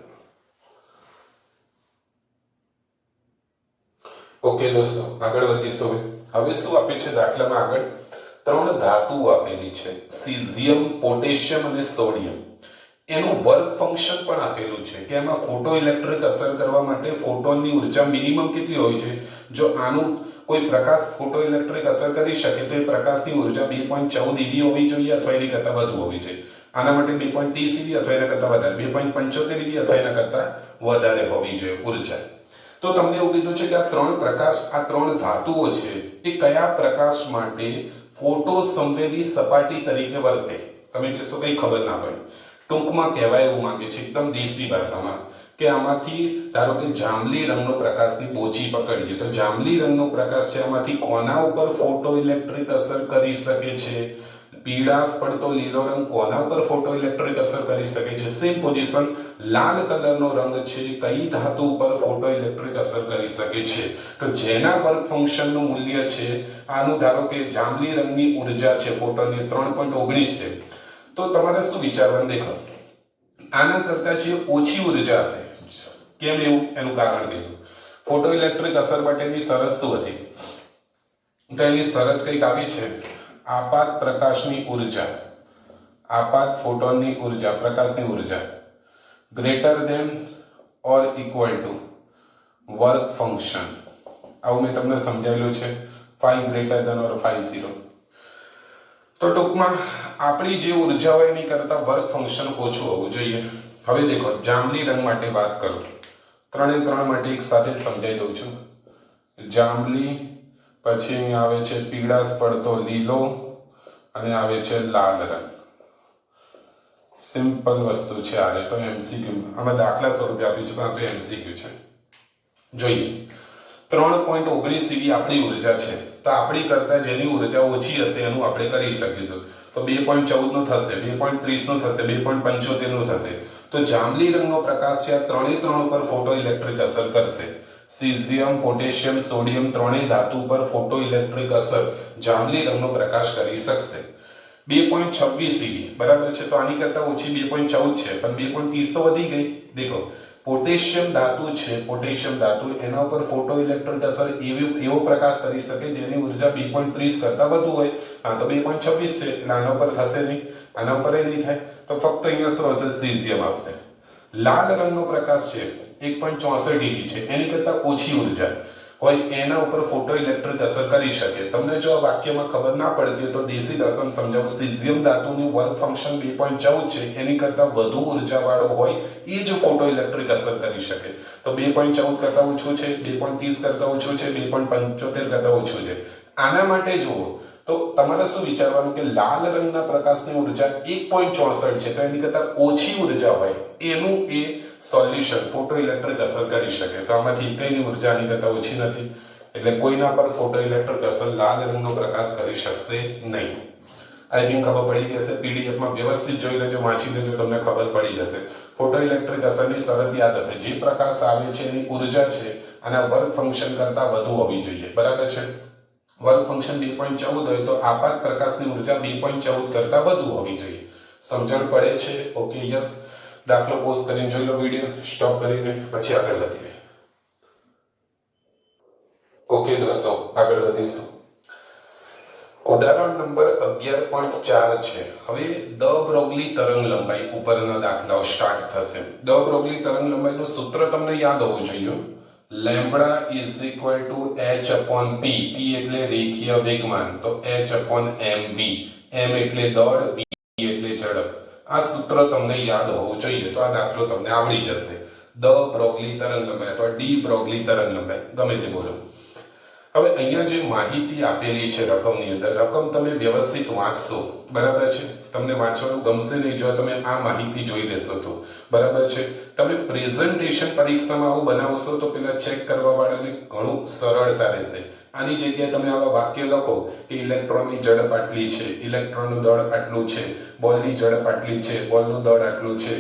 ઓકે દોસ્તો, આગળ વધીશું. હવે શું આપ્યું છે દાખલામાં? આગળ 3 ધાતુઓ આપેલી છે, સીઝિયમ, પોટેશિયમ અને સોડિયમ. એનું વર્ક ફંક્શન પણ આપેલું છે કે એમાં ફોટો ઇલેક્ટ્રિક અસર કરવા માટે ફોટોનની ઉર્જા મિનિમમ કેટલી હોય છે. જો આનું કોઈ પ્રકાશ ફોટો ઇલેક્ટ્રિક અસર કરી શકે તો એ પ્રકાશની ઉર્જા 2.14 EV હોવી જોઈએ અથવા એની કરતાં વધુ હોવી જોઈએ. આના માટે 2.30 EV અથવા એના કરતાં વધારે, 2.75 EV અથવા એના કરતાં વધારે હોવી જોઈએ ઉર્જા. તો તમને એવું કીધું છે કે આ 3 ધાતુઓ છે એ કયા પ્રકાશ માટે ફોટો સંવેદી સપાટી તરીકે વર્તે. તમે કહેશો કંઈ ખબર ના પડી. ટૂંકમાં કહેવાય એવું માંગે છે એકદમ દેશી ભાષામાં કે આમાંથી ધારો કે જાંબલી રંગનો પ્રકાશની પોચી પકડીએ તો જાંબલી રંગનો પ્રકાશ છે આમાંથી કોના ઉપર ફોટો ઇલેક્ટ્રિક અસર કરી શકે છે, પીળાશ પડતો લીલો રંગ કોના ઉપર ફોટો ઇલેક્ટ્રિક અસર કરી શકે છે, સેમ પોઝિશન લાલ કલરનો રંગ છે કઈ ધાતુ ઉપર ફોટો ઇલેક્ટ્રિક અસર કરી શકે છે. તો જેના વર્ક ફંક્શનનું મૂલ્ય છે આનું ધારો કે જાંબલી રંગની ઉર્જા છે ફોટોની 3.19 છે તો તમારે શું વિચારવાનું દેખો આના કરતા જે ઓછી ઉર્જા હશે, કેમ એવું એનું કારણ દેખો. ફોટો ઇલેક્ટ્રિક અસર માટેની શરત શું હતી? તો એની શરત કંઈક આવી છે, આપાત પ્રકાશની ઉર્જા, આપાત ફોટોનની ઉર્જા, પ્રકાશની ઉર્જા greater than or equal to work function. આવું મેં તમને સમજાવેલું છે 5 ગ્રેટર દેન ઓર 5 0. તો ટૂંકમાં આપણી જે ઉર્જા હોય એની કરતા વર્ક ફંક્શન ઓછું હોવું જોઈએ. હવે દેખો જાંબલી રંગ માટે વાત કરું, ત્રણે ત્રણ માટે એક સાથે સમજાવી દઉં છું. જાંબલી, પછી અહીં આવે છે પીળાશ પડતો લીલો અને આવે છે લાલ રંગ. સિમ્પલ વસ્તુ છે આ તો એમસીક્યુ આમાં દાખલા સ્વરૂપે આપ્યું છે પણ આ તો એમસીક્યુ છે. જોઈએ 3.19 એવી આપણી ઉર્જા છે તો આપણી કરતા જેની ઉર્જા ઓછી હશે એનું આપણે કરી શકીશું. તો 2.14 નું થશે, 2.30 નું થશે, 2.75 નું થશે. તો જાંબલી રંગનો પ્રકાશ છે આ ત્રણે ત્રણ ઉપર ફોટો ઇલેક્ટ્રિક અસર કરશે. સીઝિયમ, પોટેશિયમ, સોડિયમ ત્રણેય ધાતુ ઉપર ફોટો ઇલેક્ટ્રિક અસર જાંબલી રંગનો પ્રકાશ કરી શકશે. 2.26 eV બરાબર છે. તો આની કરતા ઓછી 2.14 છે પણ 2.30 તો વધી ગઈ. દેખો પોટેશિયમ ધાતુ છે, પોટેશિયમ ધાતુ એના ઉપર ફોટો ઇલેક્ટ્રિક અસર એવો પ્રકાશ કરી શકે જેની ઉર્જા 2.30 કરતા વધુ હોય. આ તો 2.26 છે એટલે આના ઉપર થશે નહીં, આના ઉપર નહીં થાય. તો ફક્ત અહીંયા શું હશે? સીઝિયમ આવશે. લાલ રંગનો પ્રકાશ છે 1.64 eV છે, એની કરતા ઓછી ઉર્જા હોય એના ઉપર ફોટો ઇલેક્ટ્રિક અસર કરી શકે. તમને જો આ વાક્યમાં ખબર ના પડતી હોય તો દેશી ભાષામાં સમજાવું. સીઝિયમ ધાતુનું વર્ક ફંક્શન 2.14 છે, એની કરતા વધુ ઉર્જા વાળો હોય એ જ ફોટો ઇલેક્ટ્રિક અસર કરી શકે. તો 2.14 કરતા ઓછું છે, 2.30 કરતા ઓછું છે, 2.75 કરતા ઓછું છે. આના માટે જુઓ તો તમારે શું વિચારવાનું કે લાલ રંગના પ્રકાશની ઉર્જા 1.64 છે તો એની કરતા ઓછી ઉર્જા હોય એનું એ સોલ્યુશન ફોટો ઇલેક્ટ્રિક અસર કરી શકે. તો આમાંથી એકની ઉર્જા આની કરતા ઓછી નથી એટલે કોઈના પર ફોટો ઇલેક્ટ્રિક અસર લાલ રંગનો પ્રકાશ કરી શકશે નહીં. આઈ થિંક ખબર પડી ગઈ હશે. પીડીએફમાં વ્યવસ્થિત જોઈ લેજો, વાંચી લેજો, તમને ખબર પડી જશે. ફોટો ઇલેક્ટ્રિક અસરની શરત યાદ હશે, જે પ્રકાશ આવે છે એની ઉર્જા છે આના વર્ક ફંક્શન કરતા વધુ હોવી જોઈએ. બરાબર છે? વર્ક ફંક્શન 2.14 હોય તો આપાત પ્રકાશની ઉર્જા 2.14 કરતા વધુ હોવી જોઈએ. સમજણ પડે છે? Okay, yes. દાખલો પોઝ કરીને જોઈ લો, વિડિયો સ્ટોપ કરીને પછી આગળ વધીએ. ઓકે દોસ્તો, આગળ વધીશું. ઉદાહરણ નંબર 11.4 છે. હવે દ બ્રોગલી તરંગ લંબાઈ ઉપરના દાખલાઓ સ્ટાર્ટ થશે. દ બ્રોગલી તરંગ લંબાઈનું સૂત્ર તમને યાદ હોવું જોઈએ. Lambda is equal two h upon p. p એટલે રેખીય વેગમાન, તો h અપોન mv. m એટલે દળ, v એટલે ઝડપ. આ સૂત્ર તમને યાદ હોવું જોઈએ તો આ દાખલો તમને આવડી જશે. દ બ્રોગલી તરંગ લંબાઈ અથવા ડી બ્રોગલી તરંગ લંબાઈ, ગમે તે બોલો. હવે અહીંયા જે માહિતી આપેલી છે રકમની અંદર, રકમ તમે વ્યવસ્થિત વાંચશો, બરાબર છે? તમને વાંચવાનું ગમશે નહીં જો તમે આ માહિતી જોઈ લેશો તો, બરાબર છે? તમે પ્રેઝન્ટેશન પરીક્ષામાં આવું બનાવશો તો પેલા ચેક કરવા વાળાને ઘણું સરળતા રહેશે. આની જગ્યાએ તમે આવા વાક્ય લખો કે ઇલેક્ટ્રોનની ઝડપ આટલી છે, ઇલેક્ટ્રોનનું દળ આટલું છે, બોલની ઝડપ આટલી છે, બોલનું દળ આટલું છે,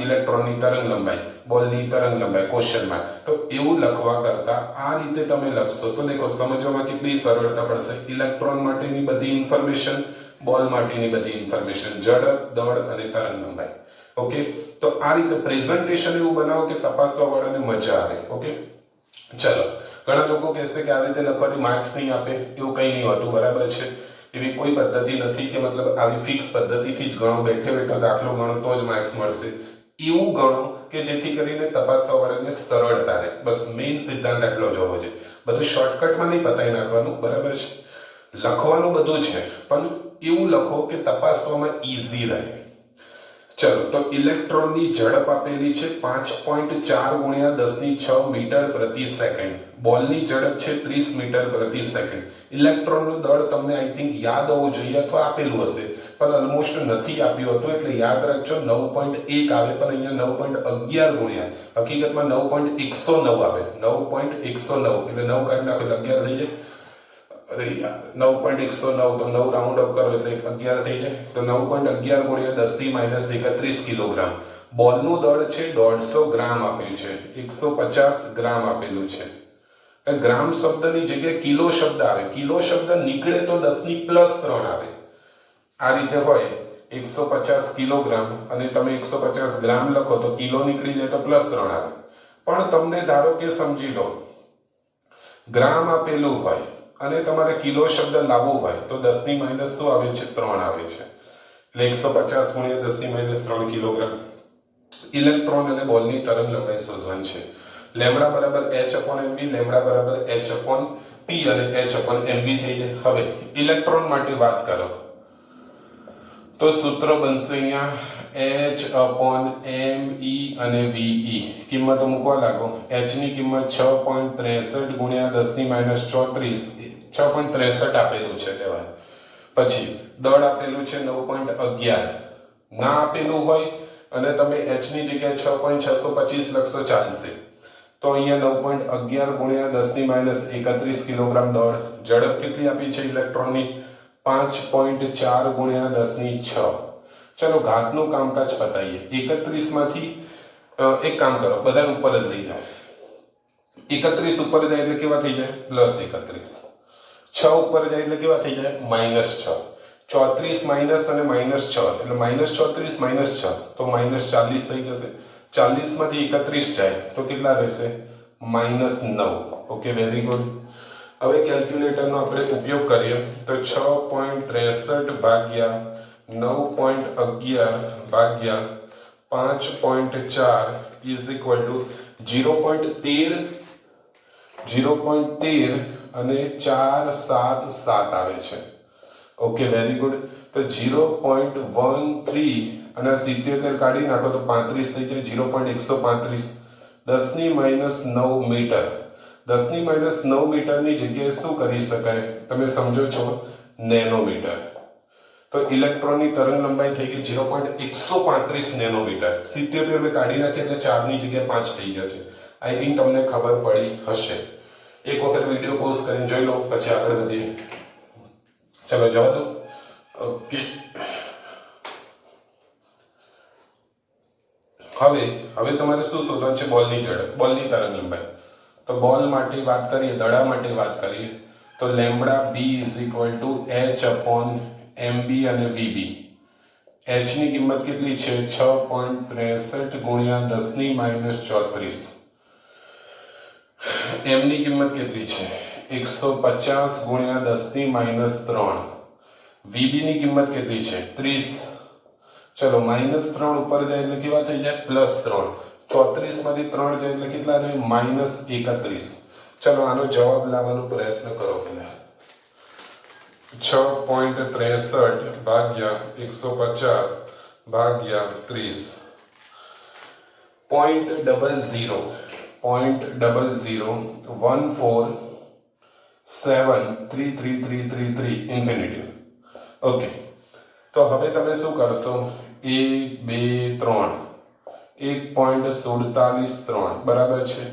ઇલેક્ટ્રોનની તરંગ લંબાઈ, બોલની તરંગ લંબાઈ ક્વેશ્ચન માર્ક, તો એવું લખવા કરતા આ રીતે તમે લખશો તો દેખો સમજવામાં કેટલી સરળતા પડશે. ઇલેક્ટ્રોન માટેની બધી ઇન્ફોર્મેશન, બોલ માટેની બધી ઇન્ફોર્મેશન, ઝડપ, દળ અને તરંગ લંબાઈ. ઓકે, તો આ રીતે પ્રેઝન્ટેશન એવું બનાવો કે તપાસવા વાળાને મજા આવે. ઓકે, ચલો. ઘણા લોકો કહેશે કે આ રીતે લખવાથી માર્ક્સ નહીં આપે, એવું કંઈ નહીં હોતું, બરાબર છે? એવી કોઈ પદ્ધતિ નથી કે મતલબ આવી ફિક્સ પદ્ધતિથી જ ગણો, બેઠે બેઠો દાખલો ગણો તો જ માર્ક્સ મળશે. એવું ગણો કે જેથી કરીને તપાસવા વાળાને સરળતા રહે. બસ મેઇન સિદ્ધાંત એટલો જ હોવો જોઈએ. બધું શોર્ટકટમાં નહીં પતાવી નાખવાનું, બરાબર છે? લખવાનું બધું છે પણ એવું લખો કે તપાસવામાં ઈઝી રહે. ચલો, તો ઇલેક્ટ્રોનની ઝડપ આપેલી છે 5.4 ગુણ્યા 10⁶ મીટર પ્રતિ સેકન્ડ. બોલની ઝડપ છે 30 મીટર પ્રતિ સેકન્ડ. ઇલેક્ટ્રોનનું દળ તમને આઈ થિંક યાદ હોવું જોઈએ અથવા આપેલું હશે પણ ઓલમોસ્ટ નથી આપ્યું હતું એટલે યાદ રાખજો 9.1 આવે પણ અહીંયા 9.11 ગુણ્યા હકીકતમાં 9.109 આવે 9.109 એટલે 9 કાઢી નાખો એટલે 11 થઈ જાય અરે યાર 9.109 તો 9 રાઉન્ડ અપ કરો એટલે 11 થઈ જાય તો 9.11 ગુણ્યા 10⁻31 કિલોગ્રામ બોલનું દળ છે 150 ગ્રામ આપ્યું છે 150 ગ્રામ આપેલું છે ગ્રામ શબ્દની જગ્યાએ કિલો શબ્દ આવે કિલો શબ્દ નીકળે તો 10⁻3 આવે આ રીતે હોય 150 કિલોગ્રામ અને તમે 150 ગ્રામ લખો તો કિલો નીકળી જાય તો +3 આવે પણ તમને ધારો કે સમજી લો ગ્રામ આપેલું હોય અને તમારે કિલો શબ્દ લાવવો હોય તો 10⁻3 શું આવે છે 3 આવે છે એટલે 150 ગુણ્યા 10⁻3 કિલોગ્રામ ઇલેક્ટ્રોન અને બોલની તરંગ લંબાઈ શોધવાની છે લેમ્બડા બરાબર h/mv લેમ્બડા બરાબર h/p અને h/mv થઈ જાય હવે ઇલેક્ટ્રોન માટે વાત કરો તો સૂત્ર બનશે અહીંયા h/me અને ve કિંમતો મૂકવા લાગો h ની કિંમત 6.63 ગુણ્યા 10⁻34 6.63 આપેલું છે લેવાય પછી દળ આપેલું છે 9.11 ના આપેલું હોય અને તમે h ની જગ્યાએ 6.625 લખશો ચાલશે તો અહીંયા 9.11 ગુણ્યા 10⁻31 કિલોગ્રામ દળ ઝડપ કેટલી આપી છે ઇલેક્ટ્રોનની 5.4 ગુણ્યા 10⁶ ચલો ઘાતનું કામકાજ પતાઈએ 31 માંથી એક કામ કરો બધા ઉપર જ લઈ જાઓ 31 ઉપર જાય એટલે કેવા થઈ જાય +31 6 ઉપર જાય એટલે કેવા થઈ જાય -6 34 માઇનસ અને -6 એટલે -34 -6 તો -40 થઈ જશે 40 માંથી 31 જાય તો કેટલા રહેશે -9 ઓકે વેરી ગુડ હવે કેલ્ક્યુલેટરનો આપણે ઉપયોગ કરીએ તો 6.63 ભાગ્યા 9.11 ભાગ્યા 5.4 ઇઝ ઇક્વલ ટુ 0.13 અને 477 આવે છે ઓકે વેરી ગુડ તો 0.13 અને 77 કાઢી નાખો તો 35 થઈ જાય 0.135 10⁻9 મીટર 10⁻9 મીટરની જગ્યાએ શું કરી શકાય તમે સમજો છો નેનોમીટર તો ઇલેક્ટ્રોનની તરંગ લંબાઈ થઈ ગઈ 0.135 નેનોમીટર 77 મેં કાઢી નાખી એટલે 4 ની જગ્યાએ 5 થઈ ગયા છે આઈ થિંક તમને ખબર પડી હશે એક વખત વિડીયો પોઝ કરીને જોઈ લો પછી આગળ વધીએ ચલો જવા દો ઓકે હવે તમારે શું શોધવાનું છે બોલની ઝડપ બોલની તરંગ લંબાઈ તો બોલ માટે વાત કરીએ દડા માટે વાત કરીએ તો લેમ્બડા b h/mb અને vb h ની કિંમત કેટલી છે 6.63 ગુણ્યા 10⁻34 m ની કિંમત કેટલી છે 150 ગુણ્યા 10⁻3 vb ની કિંમત કેટલી છે 30 ચલો -3 ઉપર જાય એટલે કેવા થઈ જાય +3 34 માંથી 3 જાય એટલે કેટલા રહે -31 ચલો આનો જવાબ લાવવાનો પ્રયત્ન કરો પહેલા 6.63 ભાગ્યા 150 ભાગ્યા 30 0.0014733333 ઇન્ફિનિટી ઓકે તો હવે તમે શું કરશો 1 2 3 1.47 બરાબર છે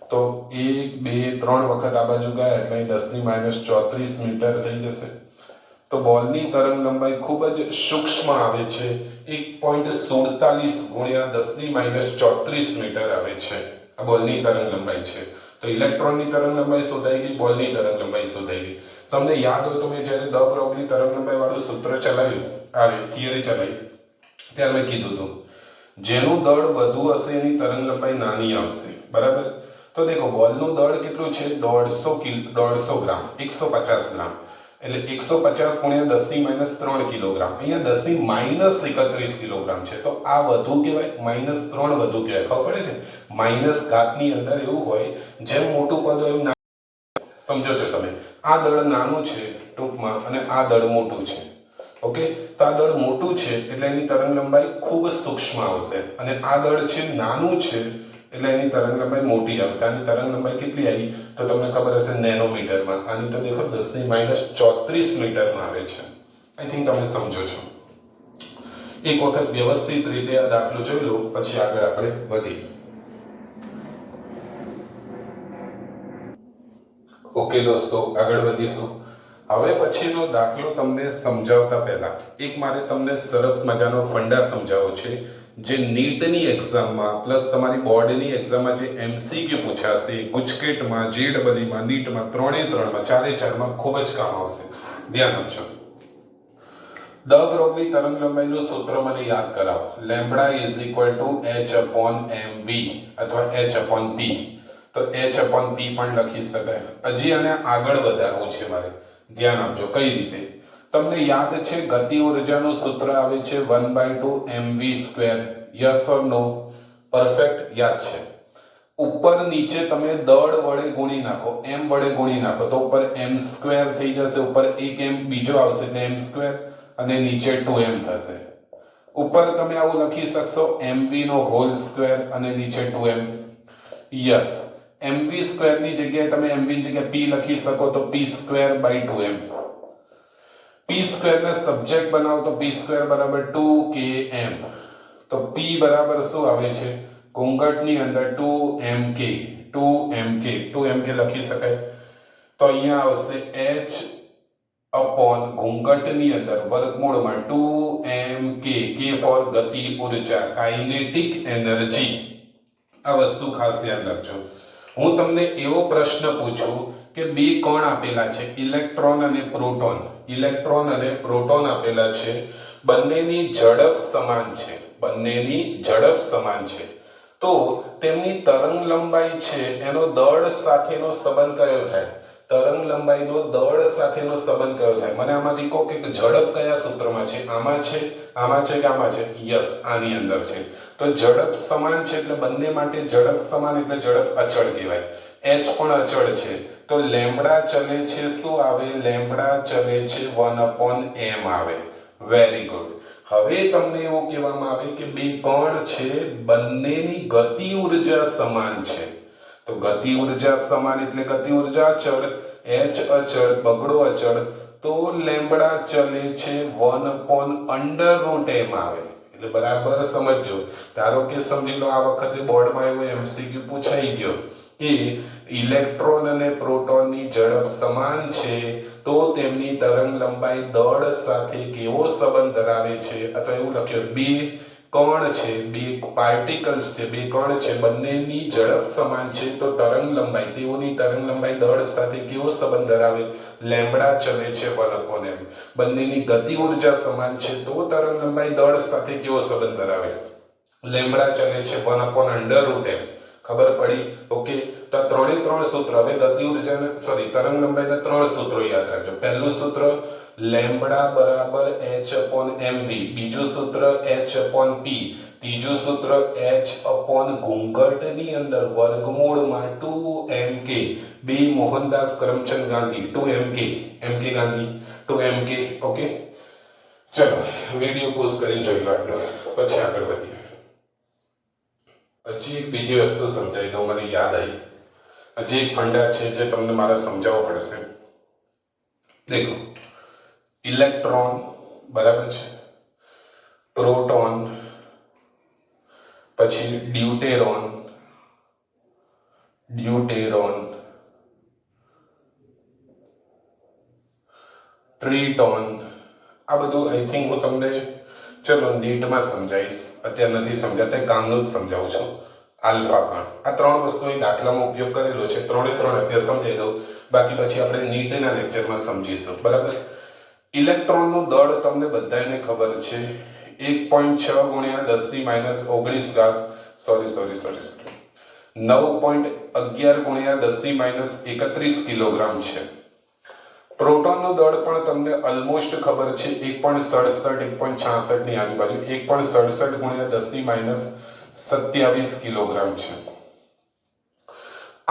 તો 1 2 3 વખત આ બાજુ ગયા એટલે 10⁻34 મીટર થઈ જશે તો બોલની તરંગ લંબાઈ ખૂબ જ સૂક્ષ્મ આવે છે 1.47 ગુણ્યા 10⁻34 મીટર આવે છે આ બોલની તરંગ લંબાઈ છે તો ઇલેક્ટ્રોનની તરંગ લંબાઈ શોધાઈ ગઈ બોલની તરંગ લંબાઈ શોધાઈ ગઈ તમને યાદ હોય તો મેં જ્યારે દ બ્રોગલી તરંગ લંબાઈ વાળું સૂત્ર ચલાવ્યું થિયરી ચલાવી ત્યારે મેં કીધું હતું જેનું દળ વધુ હશે એની તરંગ લંબાઈ નાની આવશે બરાબર તો દેખો બોલનું દળ કેટલું છે 150 ગ્રામ 150 ગ્રામ એટલે 150 ગુણ્યા 10⁻3 કિલોગ્રામ અહીંયા 10⁻31 કિલોગ્રામ છે તો આ વધુ કહેવાય -3 વધુ કહેવાય ખબર પડે છે માઇનસ ઘાતની અંદર એવું હોય જેમ મોટું પદ હોય એવું સમજો છો તમે આ દળ નાનું છે ટૂંકમાં અને આ દળ મોટું છે ઓકે તો આ દળ મોટું છે એટલે એની તરંગ લંબાઈ ખૂબ સૂક્ષ્મ આવશે અને આ દળ છે નાનું છે એટલે એની તરંગ લંબાઈ મોટી આવશે આની તરંગ લંબાઈ કેટલી આવી તો તમને ખબર હશે નેનોમીટરમાં આની તો દેખો 10⁻34 મીટરમાં આવે છે આઈ થિંક તમે સમજો છો એક વખત વ્યવસ્થિત રીતે આ દાખલો જોઈ લો, પછી આગળ આપણે વધીએ. ઓકે દોસ્તો, આગળ વધીશું. હવે પછીનો દાખલો તમને સમજાવતા પહેલા એક મારે તમને સરસ મજાનો ફંડા સમજાવવો છે, જે નીટની એક્ઝામમાં પ્લસ તમારી બોર્ડની એક્ઝામમાં જે એમસીક્યુ પૂછાશે, ગુજકેટમાં, જેડબલઈમાં, નીટમાં, ત્રણેમાં, ચારેમાં ખૂબ જ કામ આવશે. ધ્યાન આપજો. દ ગ્રોવની તરંગ લંબાઈનું સૂત્ર મને યાદ કરાવો. Lambda is equal two h/mv અથવા h/p. તો h/p પણ લખી શકાય. હજી આને આગળ વધારવું છે મારે. ધ્યાન આપજો કઈ રીતે. તમને યાદ છે ગતિ ઉર્જાનું સૂત્ર આવે છે 1/2 mv². Yes or no? Perfect, યાદ છે. ઉપર નીચે તમે દળ વડે ગુણી નાખો, m વડે ગુણી નાખો તો ઉપર m² થઈ જશે. ઉપર એક m બીજો આવશે એટલે m² અને નીચે 2m થશે. ઉપર તમે આવું લખી શકશો mv નો હોલ સ્ક્વેર અને નીચે 2m. યસ, mv² ની જગ્યાએ તમે mv ની જગ્યાએ p લખી શકો તો p²/2m. p² ને સબ્જેક્ટ બનાવો તો p² બરાબર 2km. તો p બરાબર શું આવે છે? ઘૂંઘટની અંદર 2mk. 2mk લખી શકાય. તો અહીંયા આવશે h અપોન ઘૂંઘટની અંદર વર્ગમૂળમાં 2mk, k ફોર ગતિ ઉર્જા, કાઇનેટિક એનર્જી. આ વસ્તુ ખાસ ધ્યાન રાખજો. હું તમને એવો પ્રશ્ન પૂછું કે બે કણ આપેલા છે, ઇલેક્ટ્રોન અને પ્રોટોન. ઇલેક્ટ્રોન અને પ્રોટોન આપેલા છે, બંનેની ઝડપ સમાન છે. બંનેની ઝડપ સમાન છે. તો તેમની તરંગ લંબાઈ છે એનો દળ સાથેનો સંબંધ કયો થાય? તરંગ લંબાઈનો દળ સાથેનો સંબંધ કયો થાય? મને આમાંથી કહો કે ઝડપ કયા સૂત્રમાં છે? આમાં છે, આમાં છે કે આમાં છે? યસ, આની અંદર છે. તો ઝડપ સમાન છે એટલે બંને માટે ઝડપ સમાન એટલે ઝડપ અચળ કહેવાય. h પણ અચળ છે તો લેમ્બડા ચલે છે શું આવે? લેમ્બડા ચલે છે 1/m આવે. Very good. હવે તમને એવું કહેવામાં આવે કે બે કણ છે, બંનેની ગતિ ઉર્જા સમાન છે. તો ગતિ ઉર્જા સમાન એટલે ગતિ ઉર્જા અચળ, h અચળ, બગડો અચળ, તો લેમ્બડા ચલે છે 1/√m આવે. એટલે બરાબર સમજજો. ધારો કે સમજી લો આ વખતે બોર્ડમાં એવો એમસીક્યુ પૂછાઈ ગયો કે ઇલેક્ટ્રોન અને પ્રોટોનની ઝડપ સમાન છે તો તેમની તરંગ લંબાઈ દળ સાથે કેવો સંબંધ ધરાવે છે? અથવા એવું લખ્યું બે કણ છે, બે પાર્ટિકલ્સ છે, બે કણ છે, બંનેની ઝડપ સમાન છે તો તરંગ લંબાઈ, તેઓની તરંગ લંબાઈ દળ સાથે કેવો સંબંધ ધરાવે? લેમ્બડા ચલે છે 1/m. બંનેની ગતિ ઉર્જા સમાન છે તો તરંગ લંબાઈ દળ સાથે કેવો સંબંધ ધરાવે? લેમ્બડા ચલે છે 1/√m. ખબર પડી? ઓકે. તો ત્રણ સૂત્ર. હવે ગતિ ઉર્જાને તરંગ લંબાઈના ત્રણ સૂત્રો યાદ રાખજો. પહેલું સૂત્ર લેમ્બડા બરાબર h/mv. બીજું સૂત્ર h/p. ત્રીજું સૂત્ર h/ ઘૂંઘટની અંદર વર્ગમૂળમાં 2mk. બે Mohandas Karamchand Gandhi 2mk. mk Gandhi 2mk. Okay, ચલો વિડિયો પોઝ કરીને જોઈ લો આટલો, પછી આગળ વધીએ. હજી એક બીજી વસ્તુ સમજાવી દઉં, મને યાદ આવી. હજી એક ફંડા છે જે તમને મારે સમજાવવો પડશે. દેખો, ઇલેક્ટ્રોન બરાબર છે, પ્રોટોન, પછી ડ્યુટેરોન, ટ્રીટોન. આ બધું આઈ થિંક હું તમને ચલો નીટમાં સમજાવીશ, અત્યારે નથી સમજાતા, કામનું જ સમજાવું છું. આલ્ફા કણ, આ ત્રણ વસ્તુની દાખલામાં ઉપયોગ કરેલો છે. ત્રણે ત્રણ અત્યારે સમજાવી દઉં, બાકી પછી આપણે નીટના લેક્ચરમાં સમજીશું. બરાબર. ઇલેક્ટ્રોનનું દળ તમને બધાને ખબર છે 1.6 × 10⁻⁻⁹ સોરી 9.11 × 10⁻31 કિલોગ્રામ છે. પ્રોટોનનું દળ પણ તમને ઓલમોસ્ટ ખબર છે 1.67 1.66 ની આજુબાજુ 1.67 × 10⁻27 કિલોગ્રામ છે.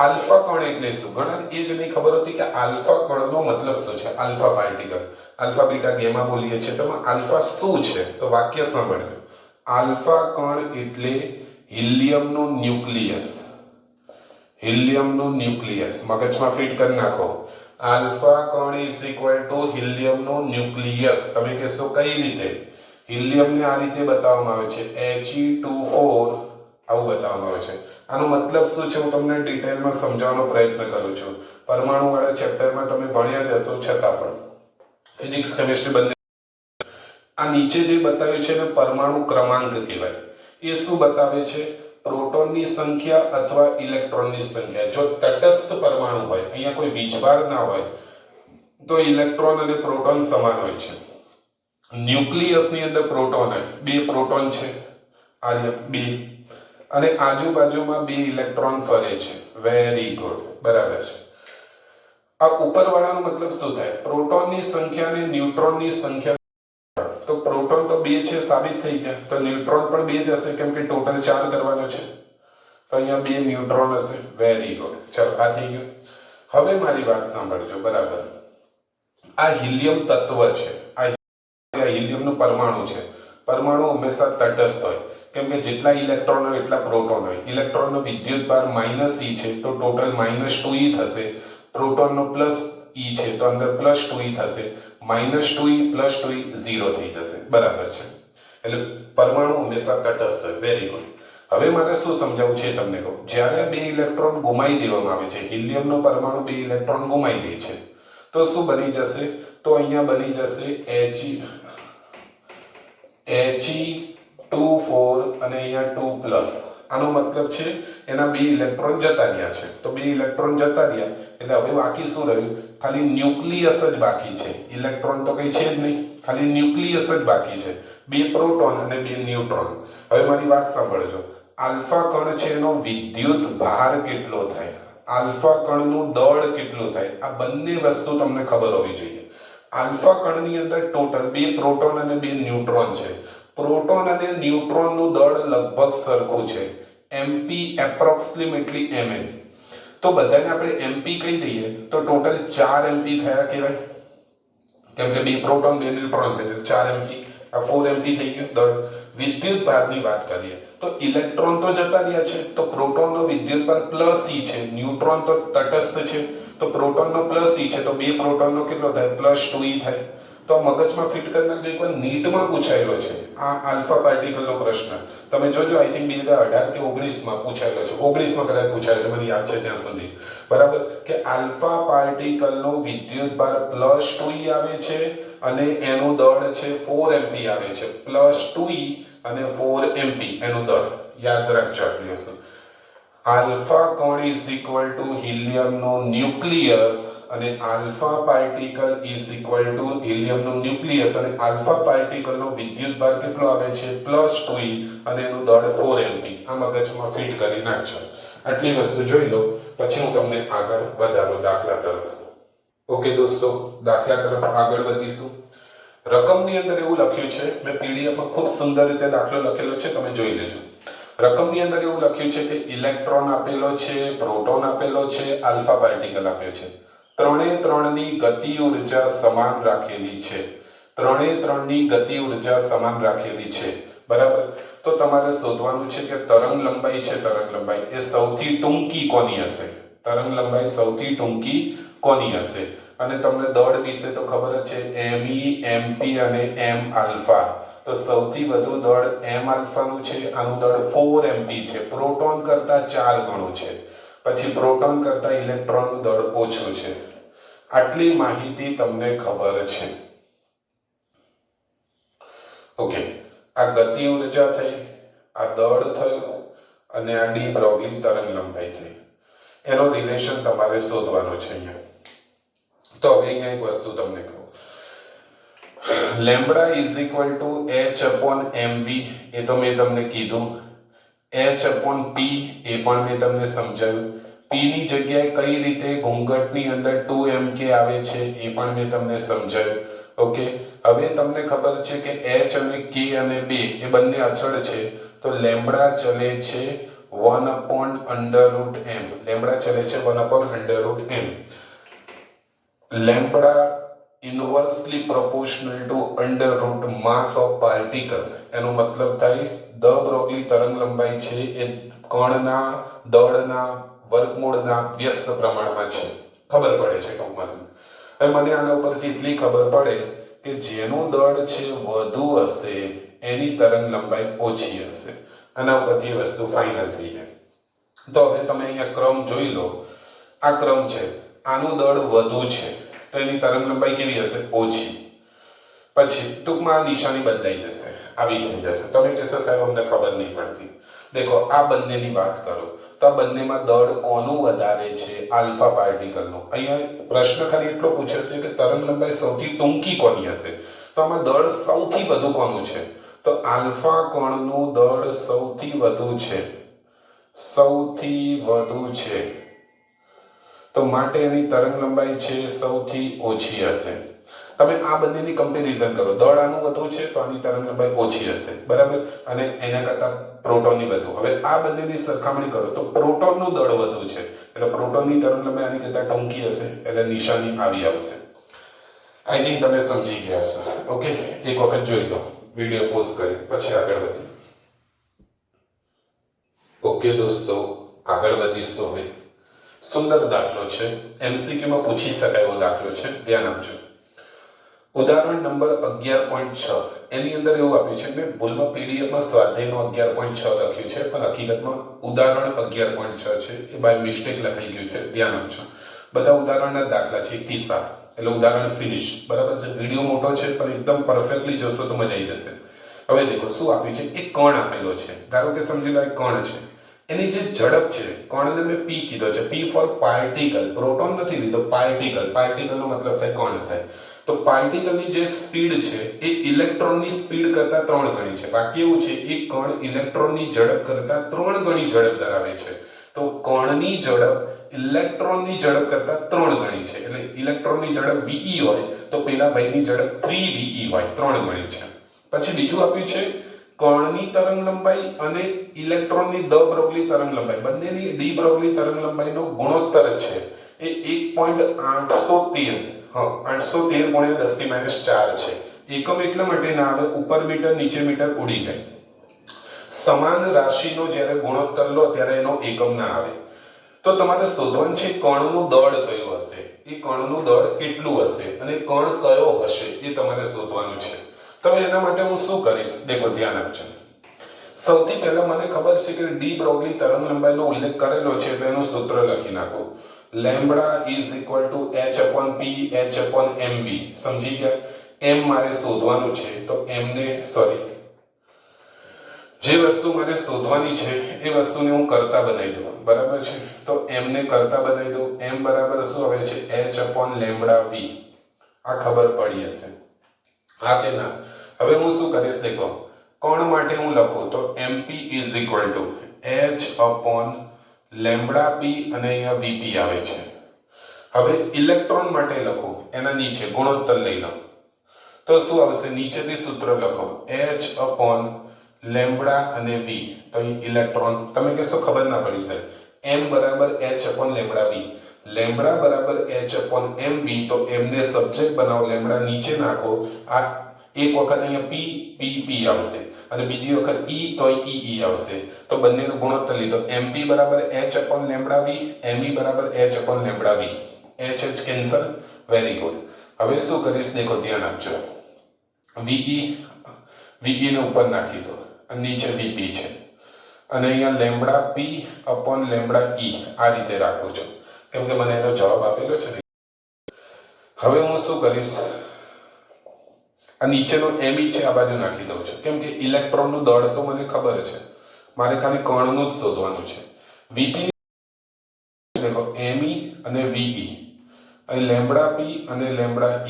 આલ્ફા કણ એટલે શું? ઘણા એ જ નહીં ખબર હતી કે આલ્ફા કણનો મતલબ શું છે. Alpha particle, alpha beta gamma બોલીએ છીએ, તો આલ્ફા શું છે? તો વાક્ય સાંભળજો. આલ્ફા કણ એટલે હિલિયમનું ન્યુક્લિયસ. હિલિયમનું ન્યુક્લિયસ મગજમાં ફિટ કરી નાખો. આલ્ફા કણ ઇઝ ઇક્વલ ટુ હિલિયમનું ન્યુક્લિયસ. તમે કહેશો કઈ રીતે? હિલિયમને આ રીતે બતાવવામાં આવે છે He2 4 આવું બતાવવામાં આવે છે. આનો મતલબ શું છે હું તમને ડિટેલમાં સમજાવવાનો પ્રયત્ન કરું છું. પરમાણુ વાળા ચેપ્ટરમાં તમે ભણ્યા જ હશો, છતાં પણ ફિઝિક્સ કેમિસ્ટ્રી બંને આ નીચે જે બતાવ્યું છે ને પરમાણુ ક્રમાંક કહેવાય. એ શું બતાવે છે? પ્રોટોનની સંખ્યા અથવા ઇલેક્ટ્રોનની સંખ્યા. જો તટસ્થ પરમાણુ હોય, અહીંયા કોઈ વીજભાર ના હોય, તો ઇલેક્ટ્રોન અને પ્રોટોન સમાન હોય છે. ન્યુક્લિયસની અંદર પ્રોટોન હોય, બે પ્રોટોન છે, આ બે, અને આજુબાજુમાં બે ઇલેક્ટ્રોન ફરે છે. વેરી ગુડ, બરાબર છે. આ ઉપરવાળાનો મતલબ શું થાય? પ્રોટોનની સંખ્યા અને ન્યુટ્રોનની સંખ્યા. તો પ્રોટોન તો બે છે, સાબિત થઈ ગયા. તો ન્યુટ્રોન પણ બે જ હશે, કેમ કે ટોટલ 4 કરવાનો છે. તો અહીંયા બે ન્યુટ્રોન હશે. વેરી ગુડ, ચલો આ થઈ ગયું. હવે મારી વાત સાંભળજો, બરાબર. આ હિલિયમ તત્વ છે, આ હિલિયમનું પરમાણુ છે. પરમાણુ હંમેશા તટસ્થ હોય, કેમ કે જેટલા ઇલેક્ટ્રોન હોય એટલા પ્રોટોન હોય. ઇલેક્ટ્રોનનો વિદ્યુતભાર -e છે, તો ટોટલ -2e થશે. પ્રોટોનનો +e છે, તો અંદર +2e થશે. -2e + 2e 0 થઈ જશે, બરાબર છે. એટલે પરમાણુ હંમેશા તટસ્થ હોય. Very good. હવે મારે શું સમજાવવું છે તમને કહું. જ્યારે બે ઇલેક્ટ્રોન ગુમાવી દેવામાં આવે છે, હિલિયમનો પરમાણુ બે ઇલેક્ટ્રોન ગુમાવી દે છે, તો શું બની જશે? તો અહીંયા બની જશે He2 4 અને અહીંયા 2+. આનો મતલબ છે એના બે ઇલેક્ટ્રોન જતા રહ્યા છે. તો બે ઇલેક્ટ્રોન જતા રહ્યા એટલે હવે બાકી શું રહ્યું? ખાલી ન્યુક્લિયસ જ બાકી છે. ઇલેક્ટ્રોન તો કઈ છે જ નહીં, ખાલી ન્યુક્લિયસ જ બાકી છે. બે પ્રોટોન અને બે ન્યુટ્રોન. હવે મારી વાત સાંભળજો. આલ્ફા કણ છે, એનો વિદ્યુત ભાર કેટલો થાય, આલ્ફા કણનું દળ કેટલું થાય, આ બંને વસ્તુ તમને ખબર હોવી જોઈએ. આલ્ફા કણની અંદર ટોટલ બે પ્રોટોન અને બે ન્યુટ્રોન છે. પ્રોટોન અને ન્યુટ્રોનનું દળ લગભગ સરખું છે, mp એપ્રોક્સિમેટલી mn. તો બધાને આપણે mp કહી દઈએ તો ટોટલ 4 mp થયા કહેવાય, કેમ કે બે પ્રોટોન બે ન્યુટ્રોન થયા, 4 mp. આ 4 mp થઈ ગયું દળ. વિદ્યુત ભારની વાત કરીએ તો ઇલેક્ટ્રોન તો જતા રહ્યા છે, તો પ્રોટોનનો વિદ્યુત ભાર +e છે, ન્યુટ્રોન તો તટસ્થ છે, તો પ્રોટોનનો +e છે, તો બે પ્રોટોનનો કેટલો થાય? +2e થાય. તો મગજમાં ફિટ કરી નાખજો. એકવાર નીટમાં પૂછાયેલો છે આ આલ્ફા પાર્ટિકલનો પ્રશ્ન. તમે જોજો, આઈ થિંક 2018 કે 19માં પૂછાયેલો છે. 19માં કદાચ પૂછાયેલો છે, મને યાદ છે ત્યાં સુધી, બરાબર. કે આલ્ફા પાર્ટિકલનો વિદ્યુત ભાર +2e આવે છે અને એનું દળ છે 4 mp આવે છે. +2e અને 4 mp એનું દળ. યાદ રાખજો આટલી વસ્તુ. આલ્ફા કણ ઇઝ ઇક્વલ ટુ હિલિયમનું ન્યુક્લિયસ અને alpha particle is equal to હિલિયમનું ન્યુક્લિયસ અને આલ્ફા પાર્ટિકલનો વિદ્યુત ભાર કેટલો આવે છે? +2e અને એનું દળ 4 mp. આ મગજમાં ફિટ કરી નાખજો. આટલી વસ્તુ જોઈ લો, પછી હું તમને આગળ વધારો દાખલા તરફ. ઓકે દોસ્તો, દાખલા તરફ આગળ વધીશું. રકમની અંદર એવું લખ્યું છે, મેં પીડીએફમાં ખૂબ સુંદર રીતે દાખલો લખેલો છે, તમે જોઈ લેજો. રકમની અંદર એવું લખ્યું છે કે ઇલેક્ટ્રોન આપેલો છે, પ્રોટોન આપેલો છે, આલ્ફા પાર્ટિકલ આપ્યો છે. ત્રણે ત્રણની ગતિ ઉર્જા સમાન રાખેલી છે. ત્રણે ત્રણની ગતિ ઉર્જા સમાન રાખેલી છે, બરાબર. તો તમારે શોધવાનું છે કે તરંગ લંબાઈ છે, તરંગ લંબાઈ એ સૌથી ટૂંકી કોની હશે? તરંગ લંબાઈ સૌથી ટૂંકી કોની હશે? અને તમને દળ વિશે તો ખબર જ છે, me, mp અને m આલ્ફા. તો સૌથી વધુ દળ m આલ્ફાનું છે, આનું દળ 4 mp છે. પ્રોટોન કરતા 4 ગણું છે. પછી પ્રોટોન કરતા ઇલેક્ટ્રોનનું દળ ઓછું છે. આટલી માહિતી તમને ખબર છે. ઓકે, આ ગતિ ઉર્જા થઈ, આ દળ થયું અને આ ડી બ્રોગલી તરંગ લંબાઈ થઈ. એનો રિલેશન તમારે શોધવાનો છે અહીંયા. તો હવે અહીંયા એક વસ્તુ તમને કહું. Lambda is equal two h/mv, એ તો મેં તમને કીધું. h/p એ પણ મેં તમને સમજાવ્યું. p ની જગ્યાએ કઈ રીતે ઘૂંઘટની અંદર 2mk આવે છે એ પણ મેં તમને સમજાવ્યું. ઓકે, હવે તમને ખબર છે કે h અને k અને 2 એ બંને અચળ છે, તો લેમ્બડા ચલે છે 1/√m. લેમ્બડા ચલે છે 1/√m. Lambda inversely proportional to under root mass of particle. એનો મતલબ થાય દ બ્રોગલી તરંગ લંબાઈ છે એ કણના દળના વર્ગમૂળના વ્યસ્ત પ્રમાણમાં છે. ખબર પડે છે ટૂંકમાં. હવે મને આના ઉપરથી એટલી ખબર પડે કે જેનું દળ છે વધુ હશે એની તરંગ લંબાઈ ઓછી હશે. આના ઉપરથી વસ્તુ ફાઇનલ થઈ જાય. તો હવે તમે અહીંયા ક્રમ જોઈ લો. આ ક્રમ છે, આનું દળ વધુ છે તો એની તરંગ લંબાઈ કેવી હશે? ઓછી. પછી ટૂંકમાં નિશાની બદલાઈ જશે, આવી થઈ જશે. તમે કહેશો સાહેબ અમને ખબર નહીં પડતી. દેખો આ બંનેની વાત કરો તો આ બંનેમાં દળ કોનું વધારે છે? આલ્ફા પાર્ટિકલનું. અહીંયા પ્રશ્ન ખાલી એટલો પૂછે છે કે તરંગ લંબાઈ સૌથી ટૂંકી કોની હશે? તો આમાં દળ સૌથી વધુ કોનું છે? તો આલ્ફા કોણનું દળ સૌથી વધુ છે, સૌથી વધુ છે. તો માટે એની તરંગ લંબાઈ છે સૌથી ઓછી હશે. તમે આ બંનેની કમ્પેરિઝન કરો. દળ આનું વધુ છે તો આની તરંગ લંબાઈ ઓછી હશે, બરાબર, અને એના કરતા પ્રોટોનની વધુ. હવે આ બંનેની સરખામણી કરો તો પ્રોટોનનું દળ વધુ છે એટલે પ્રોટોનની તરંગ લંબાઈ આની કરતા ટૂંકી હશે એટલે નિશાની આવી આવશે. આઈ થિંક તમે સમજી ગયા હશો. ઓકે, એક વખત જોઈ લો, વિડીયો પોઝ કરી પછી આગળ વધીએ. ઓકે દોસ્તો, આગળ વધીશું. હવે સુંદર દાખલો છે, એમસીક્યુમાં પૂછી શકાય એવો દાખલો છે, ધ્યાન આપજો. ઉદાહરણ નંબર 11.6. એની અંદર એવું આપ્યું છે, મેં ભૂલમાં પીડીએફમાં સ્વાધ્યાયનો 11.6 લખ્યું છે પણ હકીકતમાં ઉદાહરણ 11.6 છે. એ બાય મિસ્ટેક લખાઈ ગયું છે, ધ્યાન આપજો. બધા ઉદાહરણના દાખલા છે 1 થી 7 એટલે ઉદાહરણ ફિનિશ, બરાબર છે. વિડીયો મોટો છે પણ એકદમ પરફેક્ટલી જોશો તો મજા આવી જશે. હવે દેખો શું આપ્યું છે, એક કણ આપેલો છે. ધારો કે સમજી લો એક કણ છે, એની જે ઝડપ છે, કણને મેં પી કીધો છે, પી ફોર પાર્ટિકલ, પ્રોટોન નથી લીધો, પાર્ટિકલ. પાર્ટિકલનો મતલબ થાય કણ થાય. તો પાર્ટિકલની જે સ્પીડ છે એ ઇલેક્ટ્રોનની સ્પીડ કરતા 3 ગણી છે. બાકી એવું છે એક કણ ઇલેક્ટ્રોનની ઝડપ કરતા 3 ગણી ઝડપ ધરાવે છે. તો કણની ઝડપ ઇલેક્ટ્રોનની ઝડપ કરતા 3 ગણી છે. એટલે ઇલેક્ટ્રોનની ઝડપ ve હોય તો પેલા ભાઈની ઝડપ 3ve હોય, 3 ગણી છે. પછી બીજું આપ્યું છે કણની તરંગ લંબાઈ અને ઇલેક્ટ્રોનની દ બ્રોગલી તરંગ લંબાઈ, બંનેની ડી બ્રોગલી તરંગ લંબાઈનો ગુણોત્તર છે એ 1.813, 813 ગુણ્યા 10⁻⁴ છે. એકમ એટલા માટે ના આવે, ઉપર મીટર નીચે મીટર ઉડી જાય. સમાન રાશિનો જ્યારે ગુણોત્તર લો ત્યારે એનો એકમ ના આવે. તો તમારે શોધવાનું છે કણનું દળ કયું હશે, એ કણનું દળ કેટલું હશે અને કણ કયો હશે એ તમારે શોધવાનું છે. તો એના માટે હું શું કરીશ, દેખો ધ્યાન આપજો. સૌથી પહેલા મને ખબર છે કે ડી બ્રોગલી તરંગ લંબાઈનો ઉલ્લેખ કરેલો છે એટલે એનું સૂત્ર લખી નાખો. Lambda is equal two h/p h/mv. સમજી ગયા? m મારે શોધવાનું છે તો m ને જે વસ્તુ મારે શોધવાની છે એ વસ્તુને હું કરતા બનાવી દઉં, બરાબર છે. તો m ને કરતા બનાવી દઉં. m બરાબર શું આવે છે? h/λv. આ ખબર પડી હશે, હા કે ના? હવે હું શું કરીશ, દેખો કણ માટે હું લખું તો mp is equal two h/λp અને અહીંયા vp આવે છે. હવે ઇલેક્ટ્રોન માટે લખું, એના નીચે ગુણોત્તર લઈ લો તો શું આવશે? નીચેથી સૂત્ર લખો h/λ અને v. તો ઇલેક્ટ્રોન, તમે કહેશો ખબર ના પડી સાહેબ. m બરાબર h/λv, લેમ્બડા બરાબર h/mv. તો m ને સબ્જેક્ટ બનાવો, લેમ્બડા નીચે નાખો. આ એક વખત અહીંયા p p p આવશે અને બીજી વખત e તો e e આવશે. તો બંનેનો ગુણોત્તર લીધો. mp બરાબર h/λv, me બરાબર h/λv. h cancel, very good. હવે શું કરીશ, દેખો ધ્યાન આપજો. ve ને ઉપર નાખી દો અને નીચે vp છે અને અહીંયા લેમ્બડા p/λe આ રીતે રાખું છું કેમ કે મને એનો જવાબ આપેલો છે ને. હવે હું શું કરીશ, આ નીચેનો me છે આ બાજુ નાખી દઉં છું કેમ કે ઇલેક્ટ્રોનનું દળ તો મને ખબર છે, મારે ખાલી કણનું જ શોધવાનું છે. vp દેખો me અને ve અહીં લેમ્બડા p અને લેમ્બડા e.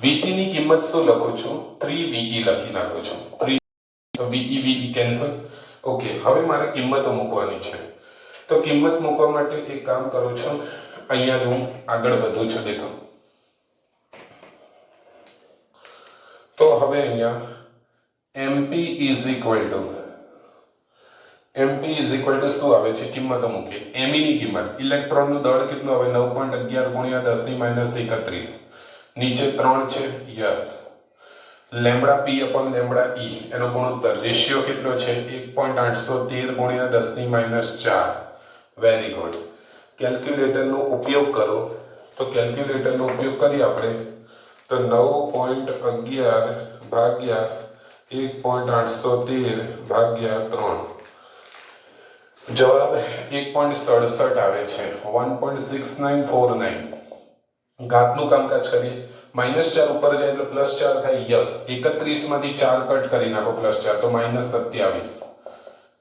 vp ની કિંમત શું લખું છું? 3ve લખી નાખું છું. 3 તો ve કેન્સલ. ઓકે, હવે મારે કિંમતો મૂકવાની છે. તો કિંમત મૂકવા માટે એક કામ કરું છું, અહીંયા હું આગળ વધું છું. દેખો તો હવે અહીંયા mp ઇઝ ઇક્વલ ટુ શું આવે છે? કિંમતો મૂકીએ. me ની કિંમત, ઇલેક્ટ્રોનનું દળ કેટલું આવે? 9.11 ગુણ્યા 10⁻31. નીચે 3 છે, યસ. લેમ્બડા p/λe એનો ગુણોત્તર રેશિયો કેટલો છે? 1.813 ગુણ્યા 10⁻⁴. Very good. કેલ્ક્યુલેટરનો ઉપયોગ કરો. તો કેલ્ક્યુલેટરનો ઉપયોગ કરી આપણે તો 9.11 ભાગ્યા 1.813 ભાગ્યા 3 જવાબ 1.67 આવે છે 1.6949 ઘાતનું કામકાજ કરીએ -4 ઉપર જાય એટલે +4 થાય યસ 31 માંથી 4 કટ કરી નાખો +4 તો -27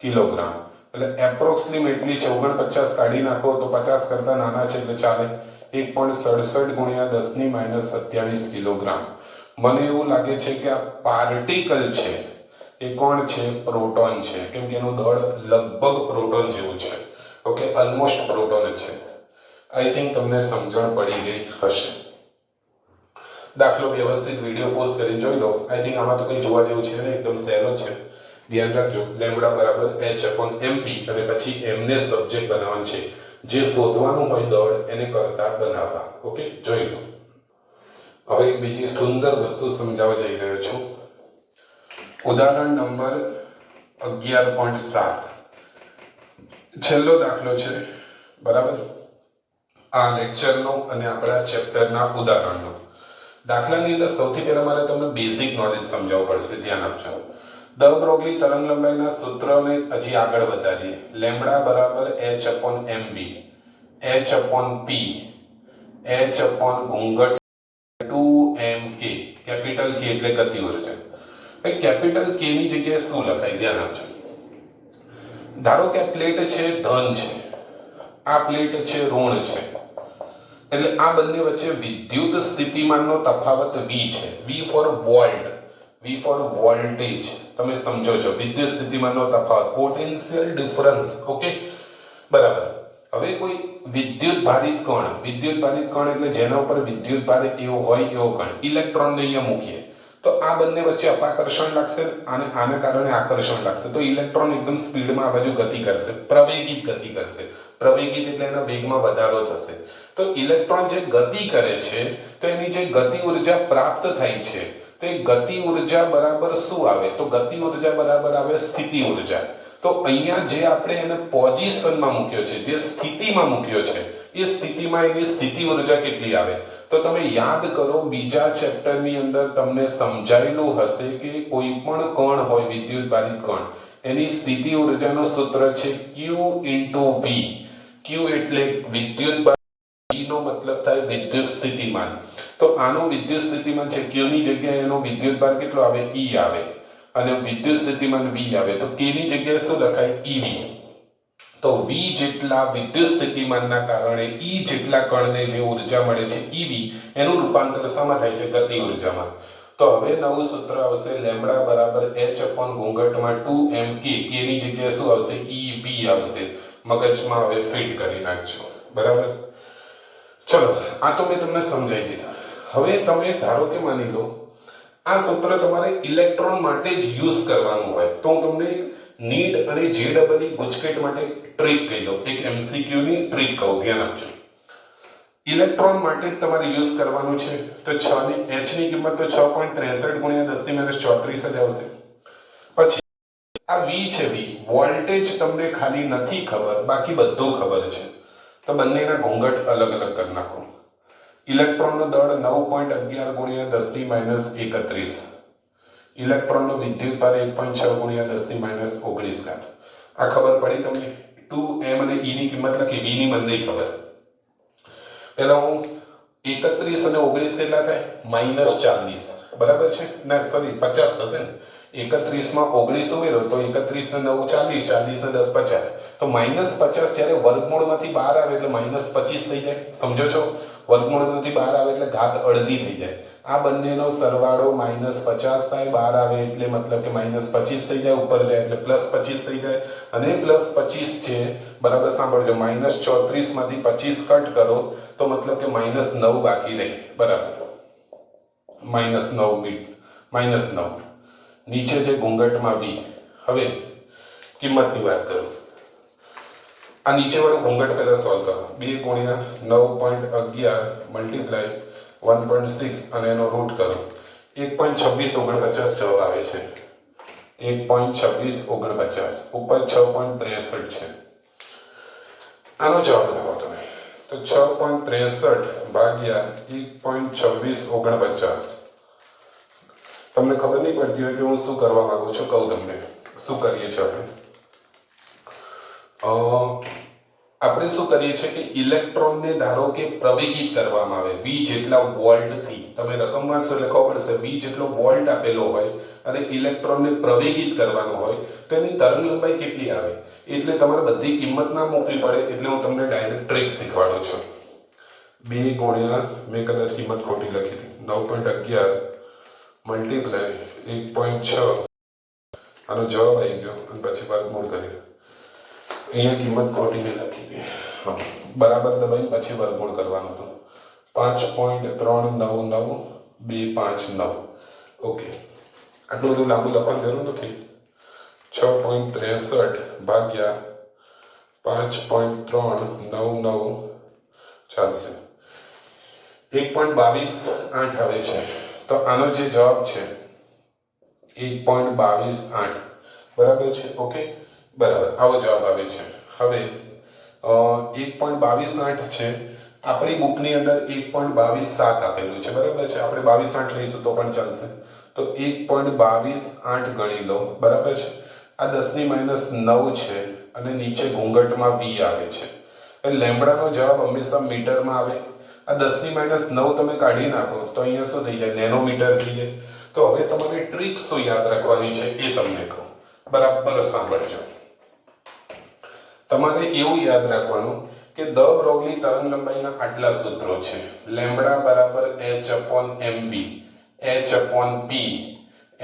કિલોગ્રામ એટલે એપ્રોક્સિમેટલી 49 કાઢી નાખો તો 50 કરતા નાના છે એટલે ચાલે 1.67 ગુણ્યા 10⁻27 કિલોગ્રામ મને એવું લાગે છે કે આ પાર્ટિકલ છે એ કોણ છે પ્રોટોન છે કેમ કે એનું દળ લગભગ પ્રોટોન જેવું છે ઓકે ઓલમોસ્ટ પ્રોટોન છે આઈ થિંક તમને સમજણ પડી ગઈ હશે દાખલો વ્યવસ્થિત વિડિયો પોસ્ટ કરી જોઈ લો આઈ થિંક આમાં તો કંઈ જોવા જેવું છે ને એકદમ સહેલો છે ધ્યાન રાખજો લેમ્બડા બરાબર h/mp અને પછી m ને સબ્જેક્ટ બનાવવાનું છે જે શોધવાનું હોય દળ એને કરતા બનાવવા ઓકે જોઈ લો હવે એક બીજી સુંદર વસ્તુ સમજાવવા જઈ રહ્યો છું ઉદાહરણ નંબર 11.7 છેલ્લો દાખલો છે બરાબર આ લેક્ચરનો અને આપણા ચેપ્ટરના ઉદાહરણનો દાખલાની અંદર સૌથી પહેલા મારે તમને બેઝિક નોલેજ સમજાવવું પડશે ધ્યાન આપજો દ બ્રોગલી તરંગ લંબાઈના સૂત્રને હજી આગળ વધારીએ લેમ્બડા બરાબર h/mv h/p h/ઘૂંઘટ 2mk capital k એટલે ગતિ ઉર્જા ભાઈ કેપિટલ k ની જગ્યાએ શું લખાય ધ્યાન આપજો ધારો કે આ પ્લેટ છે ધન છે આ પ્લેટ છે ઋણ છે એટલે આ બંને વચ્ચે વિદ્યુત સ્થિતિમાનનો તફાવત v છે v for volt v for voltage તમે સમજો છો વિદ્યુત સ્થિતિમાનનો તફાવત પોટેન્શિયલ ડિફરન્સ ઓકે બરાબર હવે કોઈ વિદ્યુત ભારિત કણ એટલે જેના ઉપર વિદ્યુત ભાર એવો હોય એવો કણ ઇલેક્ટ્રોનને અહીંયા મૂકીએ તો આ બંને વચ્ચે અપાકર્ષણ લાગશે અને આના કારણે આકર્ષણ લાગશે તો ઇલેક્ટ્રોન એકદમ સ્પીડમાં આ બાજુ ગતિ કરશે પ્રવેગિત ગતિ કરશે પ્રવેગિત એટલે એના વેગમાં વધારો થશે તો ઇલેક્ટ્રોન જે ગતિ કરે છે તો એની જે ગતિ ઉર્જા પ્રાપ્ત થાય છે તો એ ગતિ ઉર્જા બરાબર શું આવે તો ગતિ ઉર્જા બરાબર આવે સ્થિતિ ઉર્જા તો અહીંયા જે આપણે એને પોઝિશનમાં મૂક્યો છે જે સ્થિતિમાં મૂક્યો છે એ સ્થિતિમાં એની સ્થિતિ ઉર્જા કેટલી આવે તો તમે યાદ કરો બીજા ચેપ્ટરની અંદર તમને સમજાયેલું હશે કે કોઈ પણ કણ હોય વિદ્યુત ભારિત કણ એની સ્થિતિ ઉર્જાનું સૂત્ર છે Q * V Q એટલે વિદ્યુત ભાર V નો મતલબ થાય વિદ્યુત સ્થિતિમાન તો આનું વિદ્યુત સ્થિતિમાન છે Q ની જગ્યાએ એનો વિદ્યુત ભાર કેટલો આવે E આવે અને વિદ્યુત સ્થિતિમાન V આવે તો K ની જગ્યાએ શું લખાય EV તો V જેટલા વિદ્યુત સ્થિતિમાનના કારણે E જેટલા કણને જે ઉર્જા મળે છે EV એનું રૂપાંતર શામાં થાય છે ગતિ ઉર્જામાં તો હવે નવું સૂત્ર આવશે લેમ્બડા બરાબર h/ઘૂંઘટમાં 2mk k ની જગ્યાએ શું આવશે EV આવશે મગજમાં હવે ફિટ કરી નાખજો બરાબર ચલો આ તો મેં તમને સમજાવી દીધા હવે તમે ધારો કે માની લો આ સૂત્ર તમારે ઇલેક્ટ્રોન માટે જ યુઝ કરવાનું હોય તો હું તમને એક નીટ અને JEE ગુજકેટ માટે ટ્રીક કહી દઉં એક MCQ ની ટ્રીક કહું ધ્યાન આપજો ઇલેક્ટ્રોન માટે તમારે યુઝ કરવાનું છે તો 6 ની h ની કિંમત તો 6.63 ગુણ્યા 10⁻34 જ આવશે પછી આ V છે V વોલ્ટેજ તમને ખાલી નથી ખબર બાકી બધું ખબર છે તો બંનેના ઘૂંઘટ અલગ અલગ કરી નાખો ઇલેક્ટ્રોનનો દળ 9.11 ગુણ્યા 10⁻31 ઇલેક્ટ્રોનનો વિદ્યુત ભાર 1.6 ગુણ્યા 10⁻19 આ ખબર પડી તમને 2m અને e ની કિંમત લખી v ની મને નહીં ખબર પહેલા હું 31 અને 19 કેટલા થાય -40 બરાબર છે ના સોરી 50 થશે ને 31 માં 19 ઉમેરો તો 31 ને 9 40 40 ને 10 50 તો -50 જ્યારે વર્ગમૂળમાંથી બહાર આવે એટલે -25 થઈ જાય સમજો છો વર્ગમૂળમાંથી બહાર આવે એટલે ઘાત અડધી થઈ જાય આ બંનેનો સરવાળો -50 થાય બહાર આવે એટલે મતલબ કે -25 થઈ જાય ઉપર જાય એટલે +25 થઈ જાય અને +25 છે બરાબર સાંભળજો -34 માંથી 25 કટ કરો તો મતલબ કે -9 બાકી રહે બરાબર -9 નીચે જે ઘૂંઘટમાં v હવે કિંમતની વાત કરું આ નીચે વાળો ઘૂંઘટ પહેલા સોલ્વ કરો 2 ગુણ્યા 9.11 મલ્ટીપ્લાય 1.6 અને એનો રૂટ કરો 1.2649 જવાબ આવે છે 1.2649 ઉપર 6.63 છે આનો જવાબ લાવો તમે તો તો 6.63 ભાગ્યા 1.2649. તમને ખબર નહીં પડતી હોય કે હું શું કરવા માંગુ છું, કહું તમને શું કરીએ છીએ આપણે શું કરીએ છીએ કે ઇલેક્ટ્રોનને ધારો કે પ્રવેગિત કરવામાં આવે v જેટલા વોલ્ટથી. તમે રકમ વાંચશો એટલે ખબર પડશે v જેટલો વોલ્ટ આપેલો હોય અને ઇલેક્ટ્રોનને પ્રવેગિત કરવાનો હોય તો એની તરંગ લંબાઈ કેટલી આવે. એટલે તમારે બધી કિંમત ના મૂકવી પડે, એટલે હું તમને ડાયરેક્ટ ટ્રિક શીખવાડું છું. 2 ગુણ્યા મેં કદાચ કિંમત ખોટી લખી હતી 9.11 મલ્ટીપ્લાય 1.6 આનો જવાબ આવી ગયો અને પછી વર્ગમૂળ કરી. અહીંયા કિંમત ખોટી મેં લખી હતી, બરાબર દબાઈ પછી વર્ગમૂળ કરવાનું હતું. 5.399259. ઓકે, આટલું બધું લાંબુ લખવાની જરૂર નથી. 6.63 ભાગ્યા 5.399 ચાલશે. 1.228 આવે છે. તો આનો જે જવાબ છે 1.228 બરાબર છે. ઓકે, બરાબર આવો જવાબ આવે છે. હવે 1.228 છે. આપણી બુકની અંદર 1.227 આપેલું છે, બરાબર છે. આપણે 22.8 લઈશું તો પણ ચાલશે. તો 1.228 ગણી લો, બરાબર છે. આ 10⁻9 છે અને નીચે ઘૂંઘટમાં v આવે છે. લેમ્બડાનો જવાબ હંમેશા મીટરમાં આવે. આ 10⁻9 તમે કાઢી નાખો તો અહીંયા શું થઈ જાય, નેનોમીટર થઈ જાય. તો હવે તમારે ટ્રીક શું યાદ રાખવાની છે એ તમને કહું, બરાબર સાંભળજો. તમારે એવું યાદ રાખવાનું કે દ બ્રોગલી તરંગ લંબાઈના આટલા સૂત્રો છે. લેમ્બડા બરાબર h/mv, h/p, h/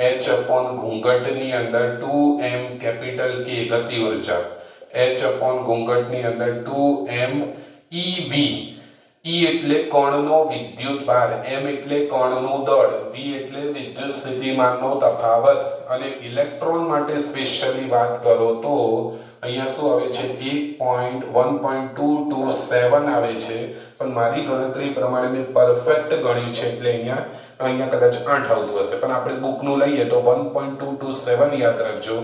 ઘૂંઘટની અંદર 2m કેપિટલ K ગતિ ઊર્જા, h/ ઘૂંઘટની અંદર 2m ev. E એટલે કણનો વિદ્યુત ભાર, m એટલે કણનું દળ, v એટલે વિદ્યુત સ્થિતિમાનનો તફાવત. અને ઇલેક્ટ્રોન માટે સ્પેશિયલી વાત કરો તો અહીંયા શું આવે છે 1.227 આવે છે. પણ મારી ગણતરી પ્રમાણે મેં પરફેક્ટ ગણ્યું છે એટલે અહીંયા કદાચ 8 આવતું હશે, પણ આપણે બુકનું લઈએ તો 1.227 યાદ રાખજો,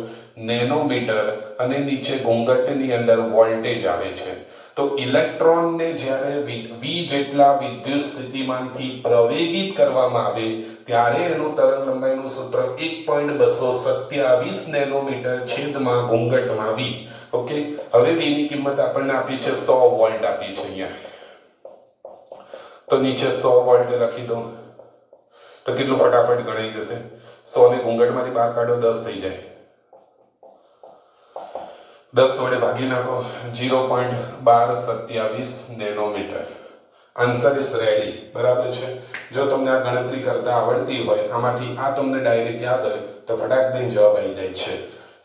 નેનોમીટર. અને નીચે ઘૂંઘટની અંદર વોલ્ટેજ આવે છે. તો ઇલેક્ટ્રોનને જ્યારે v જેટલા વિદ્યુત સ્થિતિમાનથી પ્રવેગિત કરવામાં આવે ત્યારે એનું તરંગ લંબાઈનું સૂત્ર 1.227 નેનોમીટર છેદમાં ઘૂંઘટમાં v. ઓકે, હવે v ની કિંમત આપણને આપી છે 100 વોલ્ટ આપી છે અહીંયા. તો નીચે 100 વોલ્ટ લખી દો તો કેટલું ફટાફટ ગણાઈ જશે. 100 ને ઘૂંઘટમાંથી બહાર કાઢો 10 થઈ જાય. 10 વડે ભાગી નાખો 0.1227 નેનોમીટર. આન્સર ઇઝ રેડી, બરાબર છે. જો તમને આ ગણતરી કરતા આવડતી હોય, આમાંથી આ તમને ડાયરેક્ટ યાદ હોય તો ફટાક દઈને જવાબ આવી જાય છે.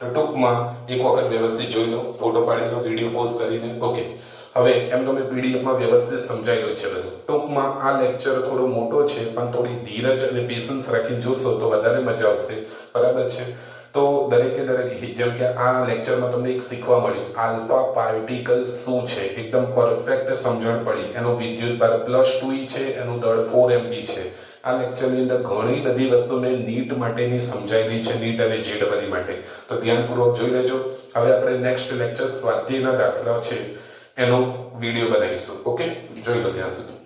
તો ટૂંકમાં એક વખત વ્યવસ્થિત જોઈ લો, ફોટો પાડી લો, વિડીયો પોસ્ટ કરીને. ઓકે, હવે એમ તમે પીડીએફમાં વ્યવસ્થિત સમજાયેલું છે બધું. ટૂંકમાં આ લેક્ચર થોડો મોટો છે પણ થોડી ધીરજ અને પેશન્સ રાખીને જોશો તો વધારે મજા આવશે, બરાબર છે. તો દરેકે દરેક, જેમ કે આ લેક્ચરમાં તમને એક શીખવા મળ્યું આલ્ફા પાર્ટિકલ શું છે, એકદમ પરફેક્ટ સમજણ પડી. એનો વિદ્યુત ભાર +2e છે, એનું દળ 4mv છે. આ લેક્ચરની અંદર ઘણી બધી વસ્તુ મેં નીટ માટેની સમજાયેલી છે, નીટ અને જેડબલી માટે. તો ધ્યાનપૂર્વક જોઈ લેજો. હવે આપણે નેક્સ્ટ લેક્ચર સ્વાધ્યાયના દાખલા છે એનો વિડીયો બનાવીશું. ઓકે, જોઈ લો ત્યાં સુધી.